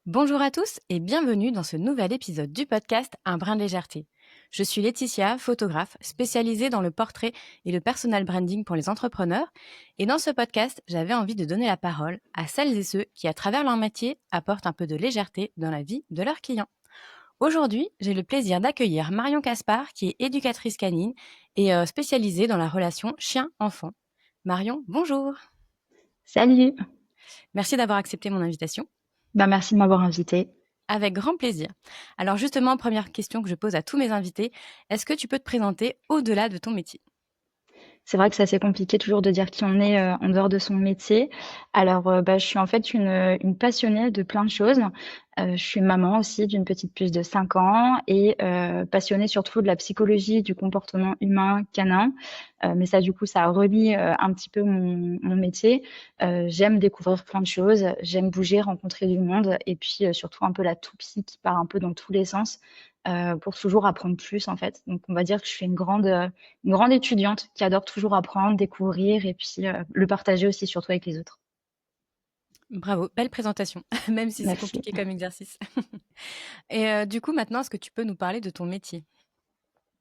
Bonjour à tous et bienvenue dans ce nouvel épisode du podcast Un brin de légèreté. Je suis Laetitia, photographe spécialisée dans le portrait et le personal branding pour les entrepreneurs. Et dans ce podcast, j'avais envie de donner la parole à celles et ceux qui, à travers leur métier, apportent un peu de légèreté dans la vie de leurs clients. Aujourd'hui, j'ai le plaisir d'accueillir Marion Caspar, qui est éducatrice canine et spécialisée dans la relation chien-enfant. Marion, bonjour. Salut! Merci d'avoir accepté mon invitation. Merci de m'avoir invitée. Avec grand plaisir. Alors justement, première question que je pose à tous mes invités, est-ce que tu peux te présenter au-delà de ton métier? C'est vrai que c'est assez compliqué toujours de dire qui on est, en dehors de son métier. Alors, je suis en fait une passionnée de plein de choses. Je suis maman aussi d'une petite puce de 5 ans et passionnée surtout de la psychologie du comportement humain canin. Mais ça, du coup, ça relie, un petit peu mon métier. J'aime découvrir plein de choses, j'aime bouger, rencontrer du monde et puis, surtout un peu la toupie qui part un peu dans tous les sens, pour toujours apprendre plus, en fait. Donc on va dire que je suis une grande étudiante qui adore toujours apprendre, découvrir et puis, le partager aussi, surtout avec les autres. Bravo, belle présentation, même si c'est Merci. compliqué comme exercice. Et du coup, maintenant, est-ce que tu peux nous parler de ton métier?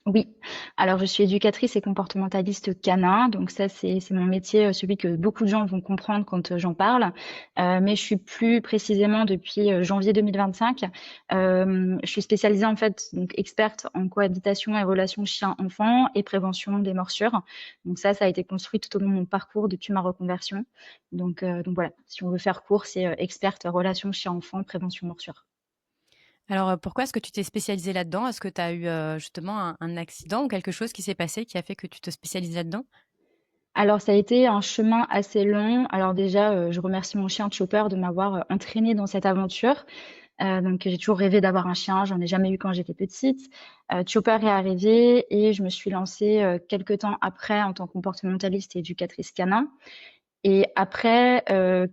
Oui, alors je suis éducatrice et comportementaliste canin, donc ça c'est mon métier, celui que beaucoup de gens vont comprendre quand, j'en parle. Mais je suis plus précisément depuis, janvier 2025, je suis spécialisée en fait, donc experte en cohabitation et relations chien-enfant et prévention des morsures. Donc ça a été construit tout au long de mon parcours depuis ma reconversion. Donc voilà, si on veut faire court, c'est, experte relations chien-enfant, prévention morsure. Alors, pourquoi est-ce que tu t'es spécialisée là-dedans? Est-ce que tu as eu, justement un accident ou quelque chose qui s'est passé qui a fait que tu te spécialises là-dedans? Alors ça a été un chemin assez long. Alors déjà, je remercie mon chien Chopper de m'avoir, entraînée dans cette aventure. Donc j'ai toujours rêvé d'avoir un chien, j'en ai jamais eu quand j'étais petite. Chopper est arrivé et je me suis lancée, quelque temps après en tant que comportementaliste et éducatrice canin. Et après,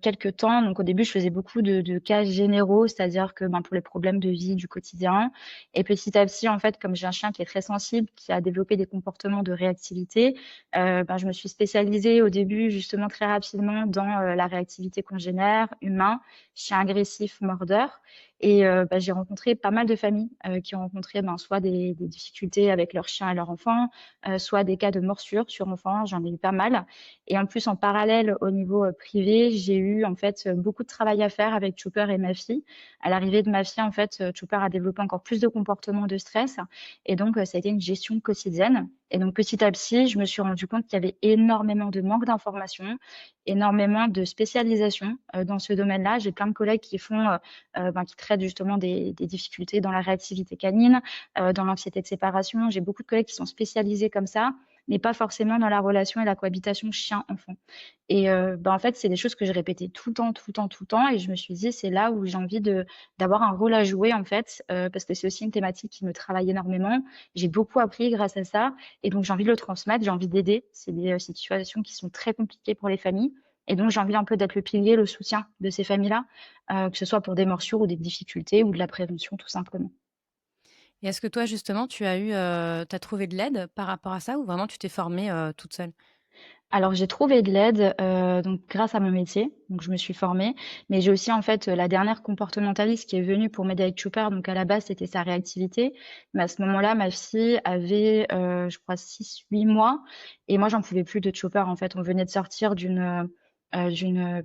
quelque temps, donc au début, je faisais beaucoup de cas généraux, c'est-à-dire que, pour les problèmes de vie du quotidien et petit à petit, en fait, comme j'ai un chien qui est très sensible, qui a développé des comportements de réactivité, je me suis spécialisée au début, justement, très rapidement dans, la réactivité congénère, humain, chien agressif, mordeur et j'ai rencontré pas mal de familles, qui ont rencontré, soit des difficultés avec leur chien et leur enfant, soit des cas de morsure sur enfant, j'en ai eu pas mal et en plus, en parallèle, au niveau privé, j'ai eu en fait beaucoup de travail à faire avec Chopper et ma fille. À l'arrivée de ma fille, en fait, Chopper a développé encore plus de comportements de stress et donc ça a été une gestion quotidienne. Et donc petit à petit, je me suis rendu compte qu'il y avait énormément de manque d'informations, énormément de spécialisation dans ce domaine-là. J'ai plein de collègues qui font, qui traitent justement des difficultés dans la réactivité canine, dans l'anxiété de séparation. J'ai beaucoup de collègues qui sont spécialisés comme ça mais pas forcément dans la relation et la cohabitation chien-enfant. Et en fait, c'est des choses que je répétais tout le temps, tout le temps, tout le temps. Et je me suis dit, c'est là où j'ai envie d'avoir un rôle à jouer, en fait, parce que c'est aussi une thématique qui me travaille énormément. J'ai beaucoup appris grâce à ça. Et donc, j'ai envie de le transmettre, j'ai envie d'aider. C'est des situations qui sont très compliquées pour les familles. Et donc, j'ai envie un peu d'être le pilier, le soutien de ces familles-là, que ce soit pour des morsures ou des difficultés ou de la prévention, tout simplement. Et est-ce que toi, justement, tu as trouvé de l'aide par rapport à ça ou vraiment tu t'es formée, toute seule? Alors j'ai trouvé de l'aide, donc grâce à mon métier, donc je me suis formée, mais j'ai aussi en fait, la dernière comportementaliste qui est venue pour m'aider avec Chopper, donc à la base c'était sa réactivité, mais à ce moment-là ma fille avait, je crois 6, 8 mois et moi j'en pouvais plus de Chopper en fait. On venait de sortir d'une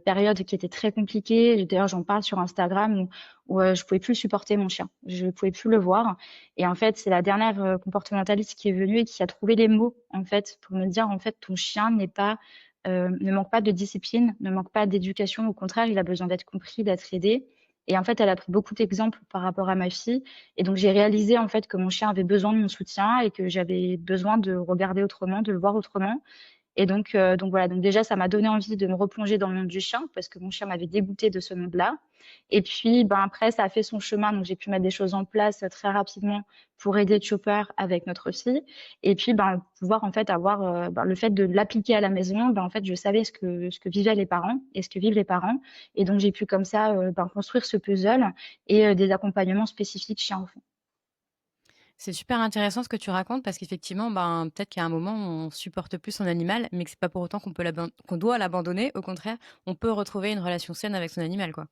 période qui était très compliquée. D'ailleurs j'en parle sur Instagram où je pouvais plus supporter mon chien. Je pouvais plus le voir et en fait, c'est la dernière, comportementaliste qui est venue et qui a trouvé les mots, en fait, pour me dire: «En fait, ton chien n'est pas, ne manque pas de discipline, ne manque pas d'éducation. Au contraire, il a besoin d'être compris, d'être aidé» et en fait, elle a pris beaucoup d'exemples par rapport à ma fille et donc j'ai réalisé, en fait, que mon chien avait besoin de mon soutien et que j'avais besoin de regarder autrement, de le voir autrement et donc voilà, donc déjà ça m'a donné envie de me replonger dans le monde du chien parce que mon chien m'avait dégoûtée de ce monde-là et puis, après ça a fait son chemin, donc j'ai pu mettre des choses en place, très rapidement pour aider Chopper avec notre fille et puis, pouvoir en fait avoir, le fait de l'appliquer à la maison, en fait je savais ce que vivaient les parents et ce que vivent les parents et donc j'ai pu comme ça, construire ce puzzle et des accompagnements spécifiques chien-enfant. C'est super intéressant ce que tu racontes parce qu'effectivement, peut-être qu'à un moment, on supporte plus son animal, mais que c'est pas pour autant qu'on doit l'abandonner. Au contraire, on peut retrouver une relation saine avec son animal, quoi.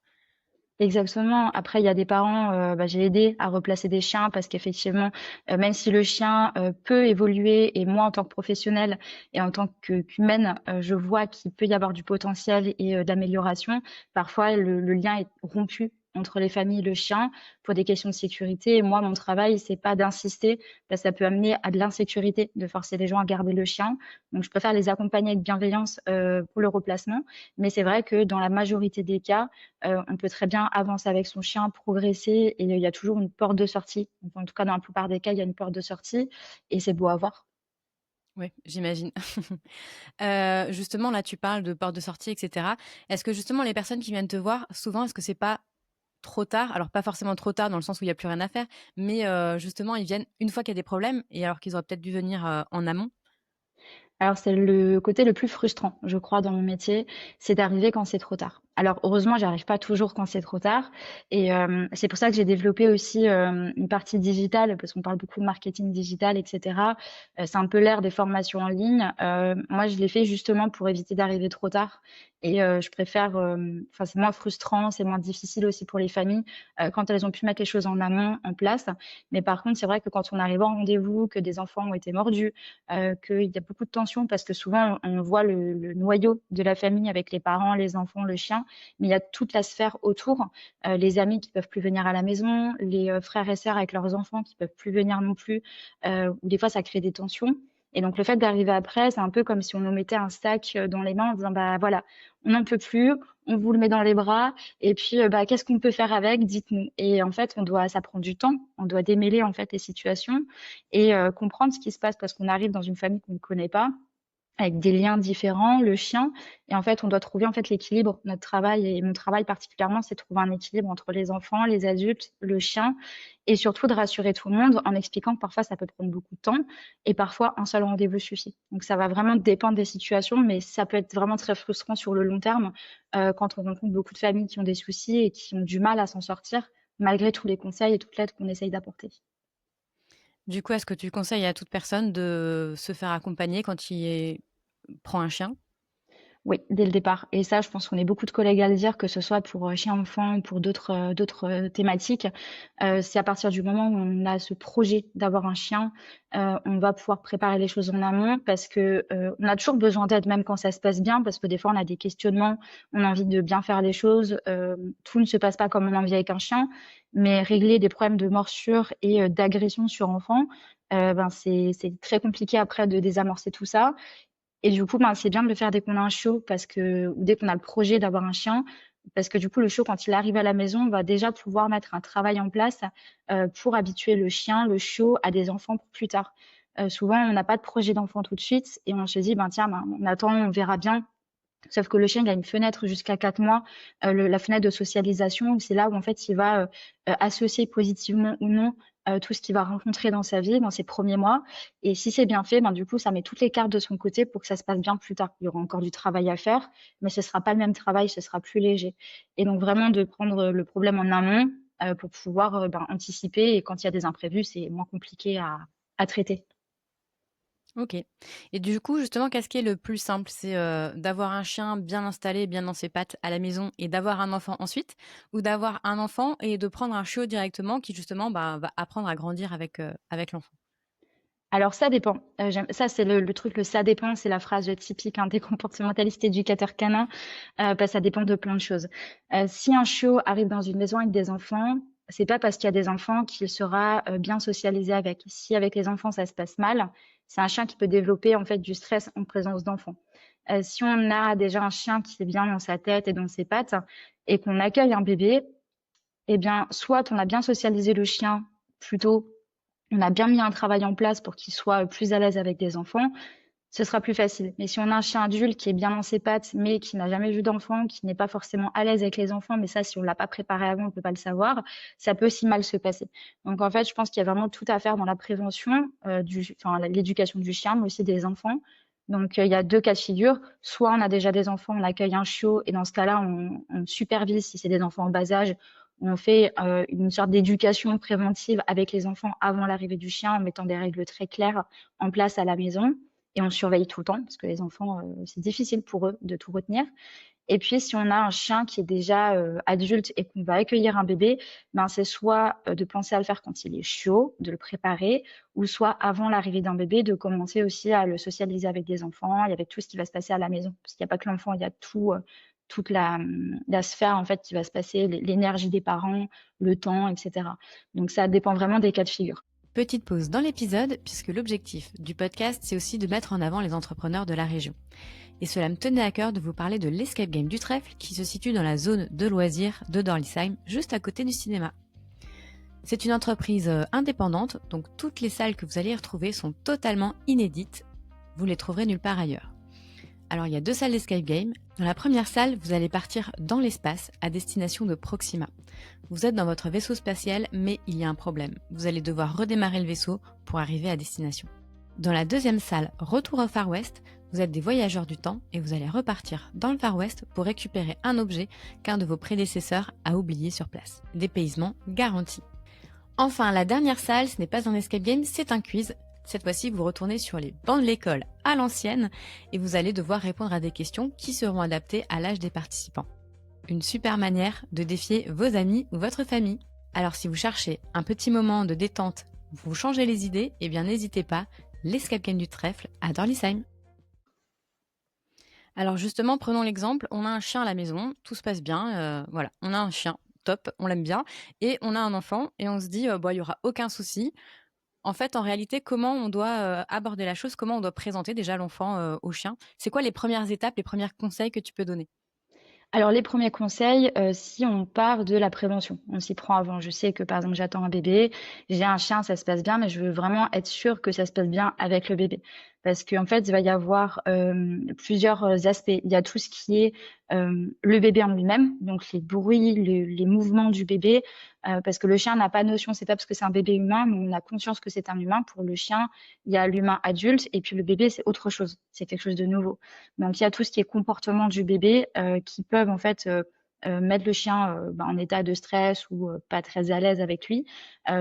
Exactement. Après, il y a des parents, j'ai aidé à replacer des chiens parce qu'effectivement, même si le chien, peut évoluer et moi, en tant que professionnelle et en tant qu'humaine, je vois qu'il peut y avoir du potentiel et d'amélioration. Parfois, le lien est rompu entre les familles et le chien pour des questions de sécurité et moi, mon travail, c'est pas d'insister parce que ça peut amener à de l'insécurité de forcer les gens à garder le chien. Donc je préfère les accompagner avec bienveillance, pour le replacement. Mais c'est vrai que dans la majorité des cas, on peut très bien avancer avec son chien, progresser et il y a toujours une porte de sortie. Enfin, en tout cas, dans la plupart des cas, il y a une porte de sortie et c'est beau à voir. Oui, j'imagine. Justement, là, tu parles de porte de sortie et cetera. Est-ce que justement les personnes qui viennent te voir, souvent, est-ce que c'est pas trop tard? Alors pas forcément trop tard dans le sens où il y a plus rien à faire, mais justement, ils viennent une fois qu'il y a des problèmes et alors qu'ils auraient peut-être dû venir, en amont? Alors c'est le côté le plus frustrant, je crois, dans mon métier, c'est d'arriver quand c'est trop tard. Alors heureusement, j'arrive pas toujours quand c'est trop tard et c'est pour ça que j'ai développé aussi, une partie digitale parce qu'on parle beaucoup de marketing digital et cetera. C'est un peu l'ère des formations en ligne. Moi, je l'ai fait justement pour éviter d'arriver trop tard et je préfère, enfin, c'est moins frustrant, c'est moins difficile aussi pour les familles, quand elles ont pu mettre les choses en amont, en place. Mais par contre, c'est vrai que quand on arrive en rendez-vous, que des enfants ont été mordus, qu'il y a beaucoup de tensions parce que souvent on voit le noyau de la famille avec les parents, les enfants, le chien, mais il y a toute la sphère autour, les amis qui peuvent plus venir à la maison, les frères et sœurs avec leurs enfants qui peuvent plus venir non plus, ou des fois ça crée des tensions. Et donc le fait d'arriver après, c'est un peu comme si on nous mettait un sac dans les mains en disant bah voilà, on n'en peut plus, on vous le met dans les bras, et puis bah qu'est-ce qu'on peut faire avec, dites-nous. Et en fait, ça prend du temps, on doit démêler en fait les situations et comprendre ce qui se passe parce qu'on arrive dans une famille qu'on ne connaît pas, avec des liens différents, le chien et en fait, on doit trouver en fait l'équilibre. Notre travail et mon travail particulièrement, c'est de trouver un équilibre entre les enfants, les adultes, le chien et surtout de rassurer tout le monde en expliquant que parfois ça peut prendre beaucoup de temps et parfois un seul rendez-vous suffit. Donc ça va vraiment dépendre des situations, mais ça peut être vraiment très frustrant sur le long terme, quand on rencontre beaucoup de familles qui ont des soucis et qui ont du mal à s'en sortir malgré tous les conseils et toute l'aide qu'on essaye d'apporter. Du coup, est-ce que tu conseilles à toute personne de se faire accompagner quand prend un chien? Oui, dès le départ et ça, je pense qu'on est beaucoup de collègues à le dire, que ce soit pour, chien-enfant ou pour d'autres thématiques. C'est à partir du moment où on a ce projet d'avoir un chien, on va pouvoir préparer les choses en amont parce que, on a toujours besoin d'aide même quand ça se passe bien parce que des fois on a des questionnements, on a envie de bien faire les choses, tout ne se passe pas comme on a envie avec un chien, mais régler des problèmes de morsure et d'agression sur enfant, c'est très compliqué après de désamorcer tout ça et du coup, c'est bien de le faire dès qu'on a un chiot parce que ou dès qu'on a le projet d'avoir un chien, parce que du coup, le chiot, quand il arrive à la maison, on va déjà pouvoir mettre un travail en place, pour habituer le chien, le chiot à des enfants pour plus tard. Souvent, on n'a pas de projet d'enfant tout de suite et on se dit: «Ben, tiens, on attend, on verra bien». Sauf que le chien, il a une fenêtre jusqu'à 4 mois, la fenêtre de socialisation, c'est là où en fait il va, associer positivement ou non, tout ce qu'il va rencontrer dans sa vie, dans ses premiers mois et si c'est bien fait, du coup, ça met toutes les cartes de son côté pour que ça se passe bien plus tard. Il y aura encore du travail à faire, mais ce sera pas le même travail, ce sera plus léger et donc vraiment de prendre, le problème en amont, pour pouvoir, anticiper et quand il y a des imprévus, c'est moins compliqué à traiter. OK. Et du coup, justement, qu'est-ce qui est le plus simple? C'est, d'avoir un chien bien installé, bien dans ses pattes à la maison et d'avoir un enfant ensuite? Ou d'avoir un enfant et de prendre un chiot directement qui justement, bah, va apprendre à grandir avec l'enfant? Alors ça dépend, j'aime ça c'est le truc, le «ça dépend», c'est la phrase typique, hein, des comportementalistes éducateurs canins, ça dépend de plein de choses. Si un chiot arrive dans une maison avec des enfants, c'est pas parce qu'il y a des enfants qu'il sera, bien socialisé avec. Si avec les enfants ça se passe mal, c'est un chien qui peut développer en fait du stress en présence d'enfants. Si on a déjà un chien qui est bien dans sa tête et dans ses pattes et qu'on accueille un bébé, eh bien soit on a bien socialisé le chien plus tôt, on a bien mis un travail en place pour qu'il soit plus à l'aise avec des enfants, ce sera plus facile. Mais si on a un chien adulte qui est bien dans ses pattes, mais qui n'a jamais vu d'enfant, qui n'est pas forcément à l'aise avec les enfants, mais ça, si on l'a pas préparé avant, on peut pas le savoir, ça peut aussi mal se passer. Donc en fait, je pense qu'il y a vraiment tout à faire dans la prévention, l'éducation du chien, mais aussi des enfants. Donc il y a 2 cas de figure. Soit on a déjà des enfants, on accueille un chiot et dans ce cas-là, on supervise si c'est des enfants en bas âge. On fait une sorte d'éducation préventive avec les enfants avant l'arrivée du chien en mettant des règles très claires en place à la maison et on surveille tout le temps parce que les enfants, c'est difficile pour eux de tout retenir. Et puis, si on a un chien qui est déjà adulte et qu'on va accueillir un bébé, ben, c'est soit de penser à le faire quand il est chaud, de le préparer, ou soit avant l'arrivée d'un bébé, de commencer aussi à le socialiser avec des enfants et avec tout ce qui va se passer à la maison. Parce qu'il n'y a pas que l'enfant, il y a toute la sphère en fait qui va se passer, l'énergie des parents, le temps, etc. Donc ça dépend vraiment des cas de figure. Petite pause dans l'épisode, puisque l'objectif du podcast, c'est aussi de mettre en avant les entrepreneurs de la région. Et cela me tenait à cœur de vous parler de l'Escape Game du Trèfle, qui se situe dans la zone de loisirs de Dorlisheim, juste à côté du cinéma. C'est une entreprise indépendante, donc toutes les salles que vous allez y retrouver sont totalement inédites. Vous les trouverez nulle part ailleurs. Alors il y a 2 salles d'Escape Game. Dans la première salle, vous allez partir dans l'espace à destination de Proxima. Vous êtes dans votre vaisseau spatial, mais il y a un problème. Vous allez devoir redémarrer le vaisseau pour arriver à destination. Dans la deuxième salle, Retour au Far West, vous êtes des voyageurs du temps et vous allez repartir dans le Far West pour récupérer un objet qu'un de vos prédécesseurs a oublié sur place. Dépaysement garanti. Enfin, la dernière salle, ce n'est pas un escape game, c'est un quiz. Cette fois-ci, vous retournez sur les bancs de l'école à l'ancienne et vous allez devoir répondre à des questions qui seront adaptées à l'âge des participants. Une super manière de défier vos amis ou votre famille. Alors si vous cherchez un petit moment de détente, vous changez les idées, eh bien n'hésitez pas, l'Escape Game du Trèfle à Dorlisheim. Alors justement, prenons l'exemple, on a un chien à la maison, tout se passe bien, voilà, on a un chien, top, on l'aime bien, et on a un enfant, et on se dit, il n'y aura aucun souci. En fait, en réalité, comment on doit aborder la chose, comment on doit présenter déjà l'enfant au chien? C'est quoi les premières étapes, les premiers conseils que tu peux donner? Alors les premiers conseils, si on part de la prévention, on s'y prend avant. Je sais que par exemple j'attends un bébé, j'ai un chien, ça se passe bien, mais je veux vraiment être sûre que ça se passe bien avec le bébé. Parce qu'en fait, il va y avoir plusieurs aspects. Il y a tout ce qui est le bébé en lui-même, donc les bruits, les mouvements du bébé, parce que le chien n'a pas notion, c'est pas parce que c'est un bébé humain, mais on a conscience que c'est un humain. Pour le chien, il y a l'humain adulte, et puis le bébé, c'est autre chose, c'est quelque chose de nouveau. Donc il y a tout ce qui est comportement du bébé qui peuvent en fait mettre le chien en état de stress ou pas très à l'aise avec lui.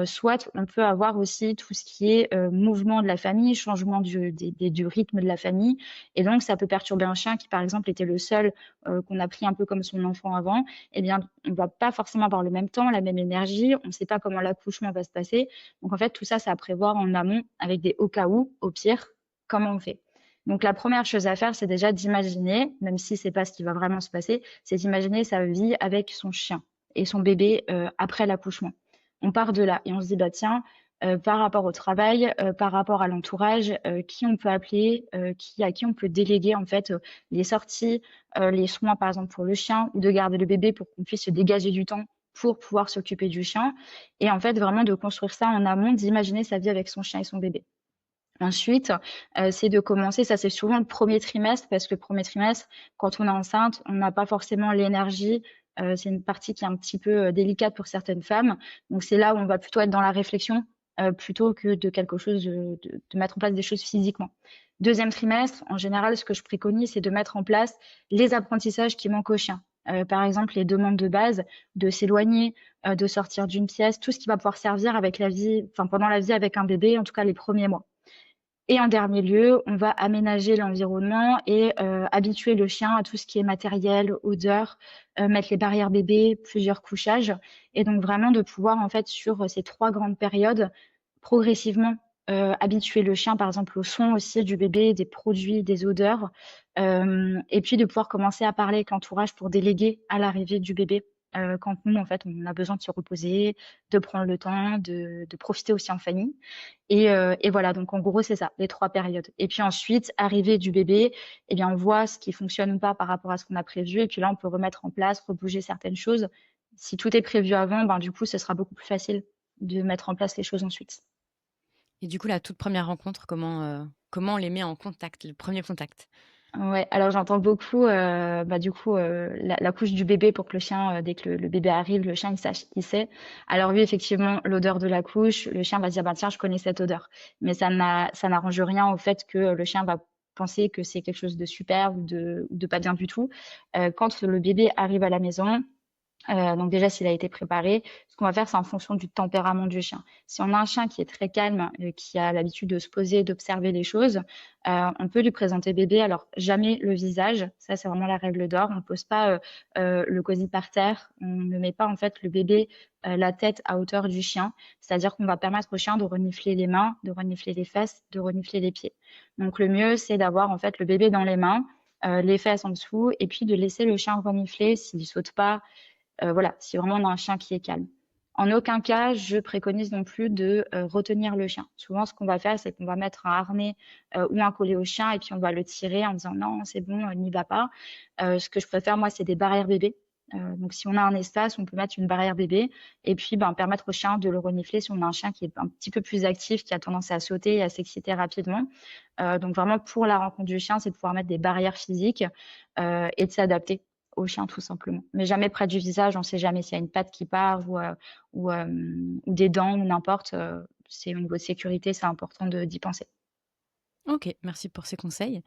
Soit on peut avoir aussi tout ce qui est mouvement de la famille, changement du rythme de la famille. Et donc ça peut perturber un chien qui par exemple était le seul qu'on a pris un peu comme son enfant avant. Eh bien on va pas forcément avoir le même temps, la même énergie. On ne sait pas comment l'accouchement va se passer. Donc en fait tout ça, c'est à prévoir en amont avec des au cas où, au pire, comment on fait. Donc la première chose à faire, c'est déjà d'imaginer, même si c'est pas ce qui va vraiment se passer, c'est d'imaginer sa vie avec son chien et son bébé après l'accouchement. On part de là et on se dit bah tiens, par rapport au travail, par rapport à l'entourage, qui on peut appeler, à qui on peut déléguer en fait les sorties, les soins par exemple pour le chien ou de garder le bébé pour qu'on puisse se dégager du temps pour pouvoir s'occuper du chien et en fait vraiment de construire ça en amont, d'imaginer sa vie avec son chien et son bébé. Ensuite, c'est de commencer, ça c'est souvent le premier trimestre parce que le premier trimestre, quand on est enceinte, on n'a pas forcément l'énergie, c'est une partie qui est un petit peu, délicate pour certaines femmes. Donc c'est là où on va plutôt être dans la réflexion, plutôt que de quelque chose de mettre en place des choses physiquement. Deuxième trimestre, en général, ce que je préconise, c'est de mettre en place les apprentissages qui manquent au chien. Par exemple, les demandes de base, de s'éloigner, de sortir d'une pièce, tout ce qui va pouvoir servir avec la vie, enfin pendant la vie avec un bébé, en tout cas les premiers mois. Et en dernier lieu, on va aménager l'environnement et habituer le chien à tout ce qui est matériel, odeur, mettre les barrières bébés, plusieurs couchages. Et donc vraiment de pouvoir, en fait, sur ces 3 grandes périodes, progressivement habituer le chien, par exemple, au son aussi du bébé, des produits, des odeurs. Et puis de pouvoir commencer à parler avec l'entourage pour déléguer à l'arrivée du bébé. Quand nous, en fait, on a besoin de se reposer, de prendre le temps, de profiter aussi en famille. Et voilà, donc en gros, c'est ça, les 3 périodes. Et puis ensuite, arrivée du bébé, eh bien, on voit ce qui fonctionne ou pas par rapport à ce qu'on a prévu. Et puis là, on peut remettre en place, rebouger certaines choses. Si tout est prévu avant, ben, du coup, ce sera beaucoup plus facile de mettre en place les choses ensuite. Et du coup, la toute première rencontre, comment on les met en contact, le premier contact? Ouais, alors j'entends beaucoup, du coup, la couche du bébé pour que le chien, dès que le bébé arrive, le chien il sache qui c'est. Alors oui, effectivement, l'odeur de la couche, le chien va se dire bah tiens, je connais cette odeur. Mais ça n'arrange rien au fait que le chien va penser que c'est quelque chose de super ou de pas bien du tout. Quand le bébé arrive à la maison, Donc déjà, s'il a été préparé, ce qu'on va faire, c'est en fonction du tempérament du chien. Si on a un chien qui est très calme, qui a l'habitude de se poser, d'observer les choses, on peut lui présenter bébé. Alors jamais le visage, ça c'est vraiment la règle d'or. On ne pose pas le cosy par terre, on ne met pas en fait le bébé la tête à hauteur du chien. C'est-à-dire qu'on va permettre au chien de renifler les mains, de renifler les fesses, de renifler les pieds. Donc le mieux, c'est d'avoir en fait le bébé dans les mains, les fesses en dessous, et puis de laisser le chien renifler s'il saute pas. Voilà, si vraiment on a un chien qui est calme. En aucun cas, je préconise non plus de retenir le chien. Souvent, ce qu'on va faire, c'est qu'on va mettre un harnais ou un collet au chien et puis on va le tirer en disant non, c'est bon, n'y va pas. Ce que je préfère, moi, c'est des barrières bébés. Donc, si on a un espace, on peut mettre une barrière bébé et puis ben, permettre au chien de le renifler si on a un chien qui est un petit peu plus actif, qui a tendance à sauter et à s'exciter rapidement. Donc, vraiment, pour la rencontre du chien, c'est de pouvoir mettre des barrières physiques et de s'adapter au chien tout simplement. Mais jamais près du visage, on ne sait jamais s'il y a une patte qui part ou des dents ou n'importe. C'est au niveau de sécurité, c'est important d'y penser. OK, merci pour ces conseils.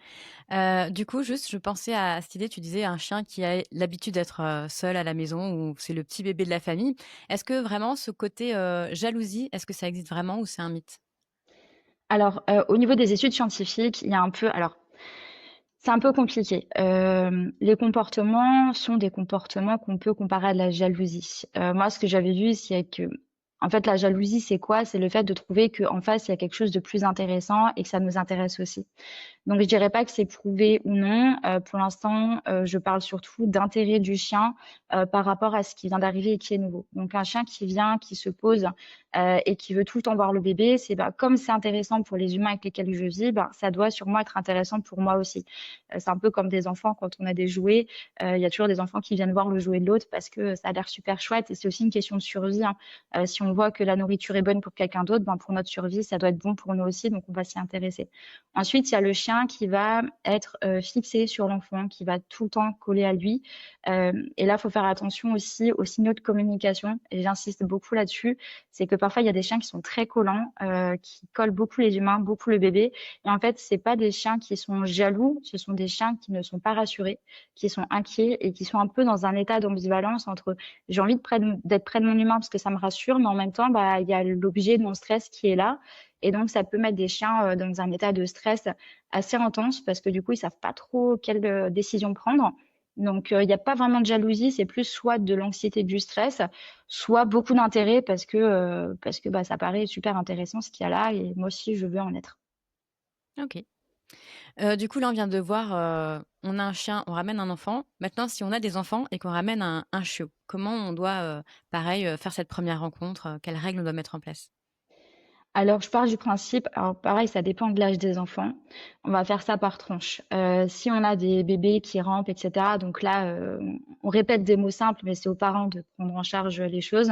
Du coup, juste, je pensais à cette idée, tu disais un chien qui a l'habitude d'être, seul à la maison ou c'est le petit bébé de la famille. Est-ce que vraiment ce côté, jalousie, est-ce que ça existe vraiment ou c'est un mythe? Alors, au niveau des études scientifiques, il y a un peu, alors c'est un peu compliqué. Les comportements sont des comportements qu'on peut comparer à de la jalousie. Moi, ce que j'avais vu, c'est que, en fait, la jalousie, c'est quoi? C'est le fait de trouver qu'en face, il y a quelque chose de plus intéressant et que ça nous intéresse aussi. Donc je dirais pas que c'est prouvé ou non. Pour l'instant, je parle surtout d'intérêt du chien, par rapport à ce qui vient d'arriver et qui est nouveau. Donc un chien qui vient, qui se pose, et qui veut tout le temps voir le bébé, c'est bah, comme c'est intéressant pour les humains avec lesquels je vis, bah, ça doit sûrement être intéressant pour moi aussi. C'est un peu comme des enfants quand on a des jouets, il y a toujours des enfants qui viennent voir le jouet de l'autre parce que ça a l'air super chouette et c'est aussi une question de survie, hein. Si on voit que la nourriture est bonne pour quelqu'un d'autre, ben, pour notre survie, ça doit être bon pour nous aussi, donc on va s'y intéresser. Ensuite, il y a le chien qui va être fixé sur l'enfant, qui va tout le temps coller à lui. Et là, il faut faire attention aussi aux signaux de communication. Et j'insiste beaucoup là-dessus. C'est que parfois, il y a des chiens qui sont très collants, qui collent beaucoup les humains, beaucoup le bébé. Et en fait, c'est pas des chiens qui sont jaloux, ce sont des chiens qui ne sont pas rassurés, qui sont inquiets et qui sont un peu dans un état d'ambivalence entre j'ai envie d'être près de mon humain parce que ça me rassure, mais en même temps, bah, il y a l'objet de mon stress qui est là. Et donc, ça peut mettre des chiens dans un état de stress assez intense parce que du coup, ils savent pas trop quelle décision prendre. Donc, il n'y a pas vraiment de jalousie, c'est plus soit de l'anxiété, du stress, soit beaucoup d'intérêt parce que bah, ça paraît super intéressant ce qu'il y a là et moi aussi, je veux en être. OK. Du coup, là, on vient de voir, on a un chien, on ramène un enfant. Maintenant, si on a des enfants et qu'on ramène un chiot, comment on doit, pareil, faire cette première rencontre? Quelles règles on doit mettre en place? Alors, je pars du principe, alors pareil, ça dépend de l'âge des enfants. On va faire ça par tranche. Si on a des bébés qui rampent, etc., donc là, on répète des mots simples, mais c'est aux parents de prendre en charge les choses.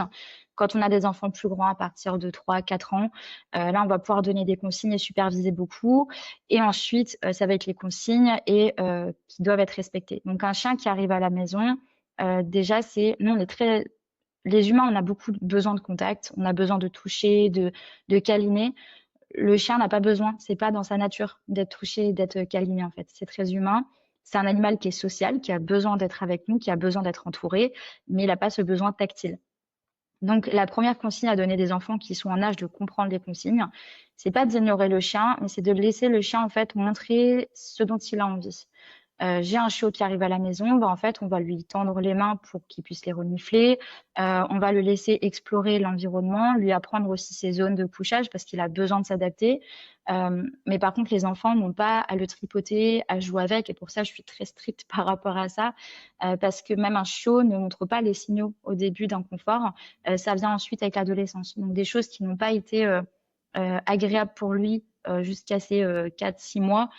Quand on a des enfants plus grands, à partir de 3, 4 ans, là, on va pouvoir donner des consignes et superviser beaucoup. Et ensuite, ça va être les consignes et qui doivent être respectées. Donc, un chien qui arrive à la maison, déjà, nous, on est très les humains, on a beaucoup besoin de contact, on a besoin de toucher, de câliner. Le chien n'a pas besoin, c'est pas dans sa nature d'être touché, d'être câliné en fait. C'est très humain. C'est un animal qui est social, qui a besoin d'être avec nous, qui a besoin d'être entouré, mais il n'a pas ce besoin tactile. Donc la première consigne à donner des enfants qui sont en âge de comprendre les consignes, c'est pas d'ignorer le chien, mais c'est de laisser le chien en fait montrer ce dont il a envie. J'ai un chiot qui arrive à la maison, bah, en fait, on va lui tendre les mains pour qu'il puisse les renifler. On va le laisser explorer l'environnement, lui apprendre aussi ses zones de couchage parce qu'il a besoin de s'adapter. Mais par contre, les enfants n'ont pas à le tripoter, à jouer avec. Et pour ça, je suis très stricte par rapport à ça parce que même un chiot ne montre pas les signaux au début d'inconfort. Ça vient ensuite avec l'adolescence. Donc des choses qui n'ont pas été agréables pour lui jusqu'à ses 4, 6 mois,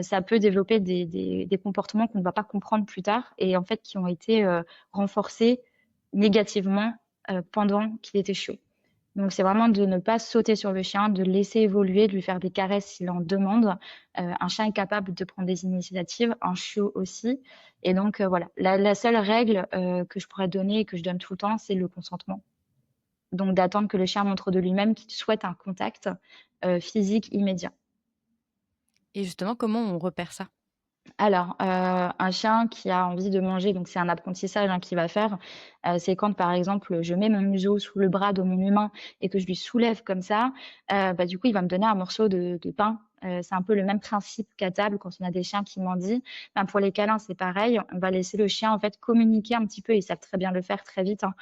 ça peut développer des comportements qu'on ne va pas comprendre plus tard et en fait qui ont été renforcés négativement pendant qu'il était chiot. Donc c'est vraiment de ne pas sauter sur le chien, de le laisser évoluer, de lui faire des caresses s'il en demande. Un chien est capable de prendre des initiatives, un chiot aussi. Et donc voilà, la seule règle que je pourrais donner et que je donne tout le temps, c'est le consentement. Donc d'attendre que le chien montre de lui-même qu'il souhaite un contact physique immédiat. Et justement, comment on repère ça? Alors, un chien qui a envie de manger, donc c'est un apprentissage, hein, qu'il va faire, c'est quand, par exemple, je mets mon museau sous le bras de mon humain et que je lui soulève comme ça, bah, du coup, il va me donner un morceau de pain. C'est un peu le même principe qu'à table quand on a des chiens qui mendient. Ben, pour les câlins, c'est pareil. On va laisser le chien, en fait, communiquer un petit peu. Ils savent très bien le faire très vite, hein.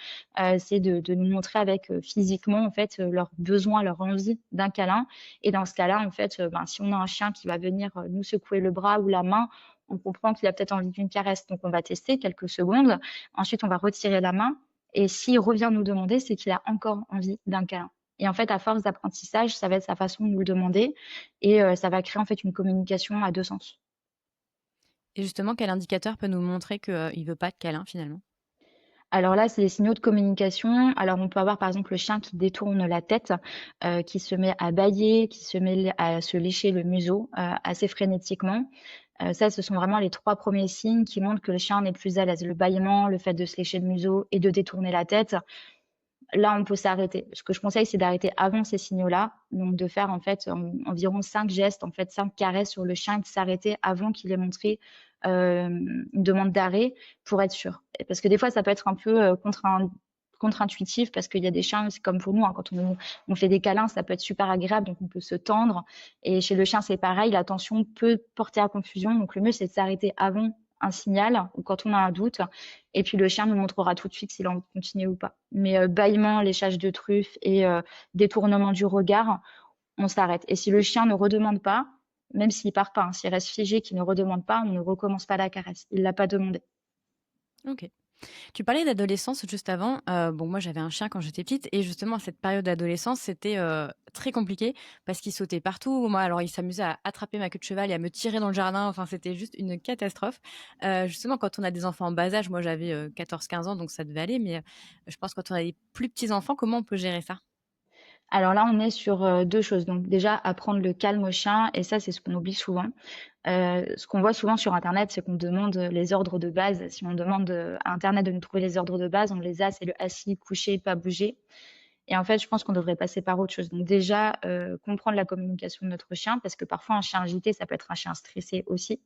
C'est de nous montrer avec, physiquement, en fait, leurs besoins, leur envie d'un câlin et dans ce cas-là, en fait, ben, si on a un chien qui va venir, nous secouer le bras ou la main, on comprend qu'il a peut-être envie d'une caresse, donc on va tester quelques secondes. Ensuite, on va retirer la main et s'il revient nous demander, c'est qu'il a encore envie d'un câlin. Et en fait, à force d'apprentissage, ça va être sa façon de nous le demander et ça va créer en fait une communication à 2 sens. Et justement, quel indicateur peut nous montrer qu'il veut pas de câlin finalement? Alors là, c'est les signaux de communication. Alors on peut avoir par exemple le chien qui détourne la tête, qui se met à bâiller, qui se met à se lécher le museau, assez frénétiquement. Ça, ce sont vraiment les 3 premiers signes qui montrent que le chien n'est plus à l'aise. Le bâillement, le fait de se lécher le museau et de détourner la tête. Là, on peut s'arrêter. Ce que je conseille, c'est d'arrêter avant ces signaux-là, donc de faire en fait environ 5 gestes, en fait 5 caresses sur le chien et de s'arrêter avant qu'il ait montré une demande d'arrêt pour être sûr. Parce que des fois, ça peut être un peu contre-intuitif parce qu'il y a des chiens, c'est comme pour nous, hein, quand on fait des câlins, ça peut être super agréable, donc on peut se tendre. Et chez le chien, c'est pareil, la tension peut porter à confusion. Donc le mieux, c'est de s'arrêter avant un signal ou quand on a un doute et puis le chien nous montrera tout de suite s'il a envie de continuer ou pas. Mais bâillement, léchage de truffe et détournement du regard, on s'arrête. Et si le chien ne redemande pas, même s'il part pas, hein, s'il reste figé, qu'il ne redemande pas, on ne recommence pas la caresse. Il l'a pas demandé. Ok. Tu parlais d'adolescence juste avant. Bon, moi, j'avais un chien quand j'étais petite et justement, cette période d'adolescence, c'était très compliqué parce qu'il sautait partout. Moi, alors, il s'amusait à attraper ma queue de cheval et à me tirer dans le jardin. Enfin, c'était juste une catastrophe. Justement, quand on a des enfants en bas âge, moi, j'avais 14-15 ans, donc ça devait aller. Mais je pense que quand on a des plus petits enfants, comment on peut gérer ça? Alors là, on est sur 2 choses. Donc déjà, apprendre le calme au chien et ça, c'est ce qu'on oublie souvent. Ce qu'on voit souvent sur internet, c'est qu'on demande les ordres de base. Si on demande, à internet de nous trouver les ordres de base, on les a, c'est le assis, couché, pas bouger. Et en fait, je pense qu'on devrait passer par autre chose. Donc déjà, comprendre la communication de notre chien parce que parfois un chien agité, ça peut être un chien stressé aussi.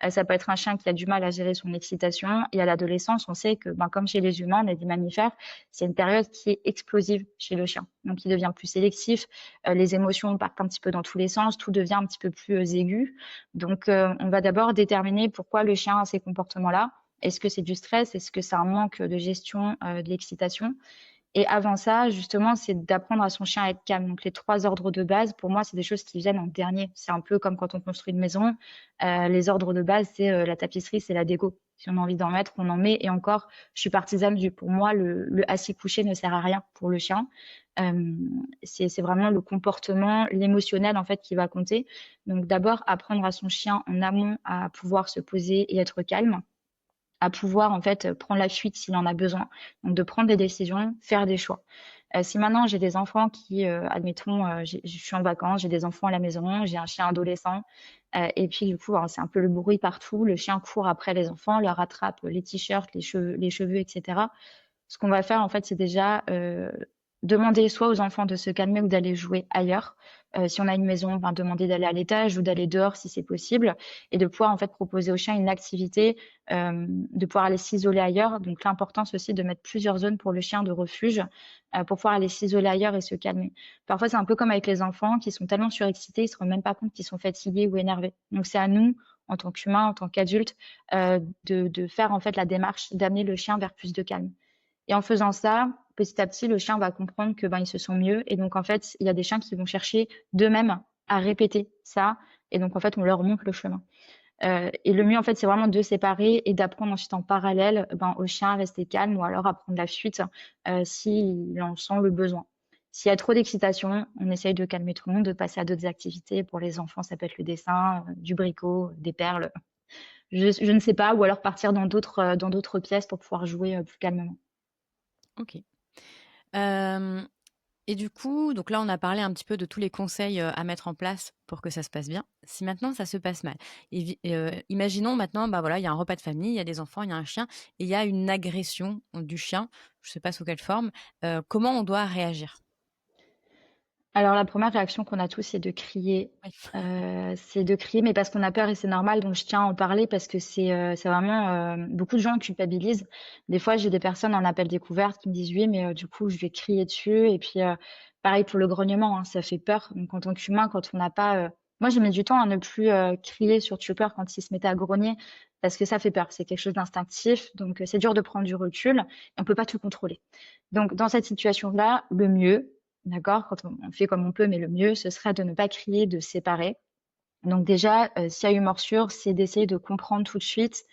Ça peut être un chien qui a du mal à gérer son excitation et à l'adolescence, on sait que, ben, comme chez les humains, on est des mammifères, c'est une période qui est explosive chez le chien. Donc il devient plus sélectif, les émotions partent un petit peu dans tous les sens, tout devient un petit peu plus, aigu. Donc on va d'abord déterminer pourquoi le chien a ces comportements-là. Est-ce que c'est du stress? Est-ce que c'est un manque de gestion, de l'excitation? Et avant ça, justement, c'est d'apprendre à son chien à être calme. Donc, les 3 ordres de base, pour moi, c'est des choses qui viennent en dernier. C'est un peu comme quand on construit une maison. Les ordres de base, c'est la tapisserie, c'est la déco. Si on a envie d'en mettre, on en met. Et encore, je suis partisane du, pour moi, le assis couché ne sert à rien pour le chien. Euh, c'est vraiment le comportement, l'émotionnel, en fait, qui va compter. Donc, d'abord, apprendre à son chien en amont à pouvoir se poser et être calme à pouvoir en fait prendre la fuite s'il en a besoin. Donc de prendre des décisions, faire des choix. Si maintenant j'ai des enfants qui, admettons, je suis en vacances, j'ai des enfants à la maison, j'ai un chien adolescent, et puis du coup, hein, c'est un peu le bruit partout, le chien court après les enfants, leur attrape les t-shirts, les cheveux, etc. Ce qu'on va faire, en fait, c'est déjà demander soit aux enfants de se calmer ou d'aller jouer ailleurs. Si on a une maison, ben, demander d'aller à l'étage ou d'aller dehors si c'est possible, et de pouvoir en fait proposer au chien une activité, de pouvoir aller s'isoler ailleurs. Donc l'importance aussi de mettre plusieurs zones pour le chien de refuge, pour pouvoir aller s'isoler ailleurs et se calmer. Parfois, c'est un peu comme avec les enfants qui sont tellement surexcités, ils se rendent même pas compte qu'ils sont fatigués ou énervés. Donc c'est à nous, en tant qu'humains, en tant qu'adultes, de faire en fait la démarche d'amener le chien vers plus de calme. Et en faisant ça, petit à petit, le chien va comprendre que ben, ils se sent mieux. Et donc, en fait, il y a des chiens qui vont chercher d'eux-mêmes à répéter ça. Et donc, en fait, on leur montre le chemin. Et le mieux, en fait, c'est vraiment de séparer et d'apprendre ensuite en parallèle ben, au chien à rester calme ou alors à prendre la fuite s'il en sent le besoin. S'il y a trop d'excitation, on essaye de calmer tout le monde, de passer à d'autres activités. Pour les enfants, ça peut être le dessin, du bricot, des perles. Je ne sais pas, ou alors partir dans d'autres pièces pour pouvoir jouer plus calmement. Ok. Euh, Et du coup, donc là, on a parlé un petit peu de tous les conseils à mettre en place pour que ça se passe bien. Si maintenant ça se passe mal, imaginons maintenant, bah voilà, il y a un repas de famille, il y a des enfants, il y a un chien, et il y a une agression du chien, je ne sais pas sous quelle forme. Comment on doit réagir? Alors la première réaction qu'on a tous, Oui. c'est de crier, mais parce qu'on a peur et c'est normal, donc je tiens à en parler parce que c'est vraiment, beaucoup de gens culpabilisent. Des fois, j'ai des personnes en appel découverte qui me disent: «Oui, mais du coup, je vais crier dessus» et puis, pareil pour le grognement, hein, ça fait peur. Donc en tant qu'humain, quand on n'a pas, moi, j'ai mis du temps à ne plus, crier sur Tupper quand il se mettait à grogner parce que ça fait peur. C'est quelque chose d'instinctif, donc c'est dur de prendre du recul et on peut pas tout contrôler. Donc dans cette situation-là, le mieux, d'accord? Quand on fait comme on peut, mais le mieux, ce serait de ne pas crier, de se séparer. Donc déjà, s'il y a eu morsure, c'est d'essayer de comprendre tout de suite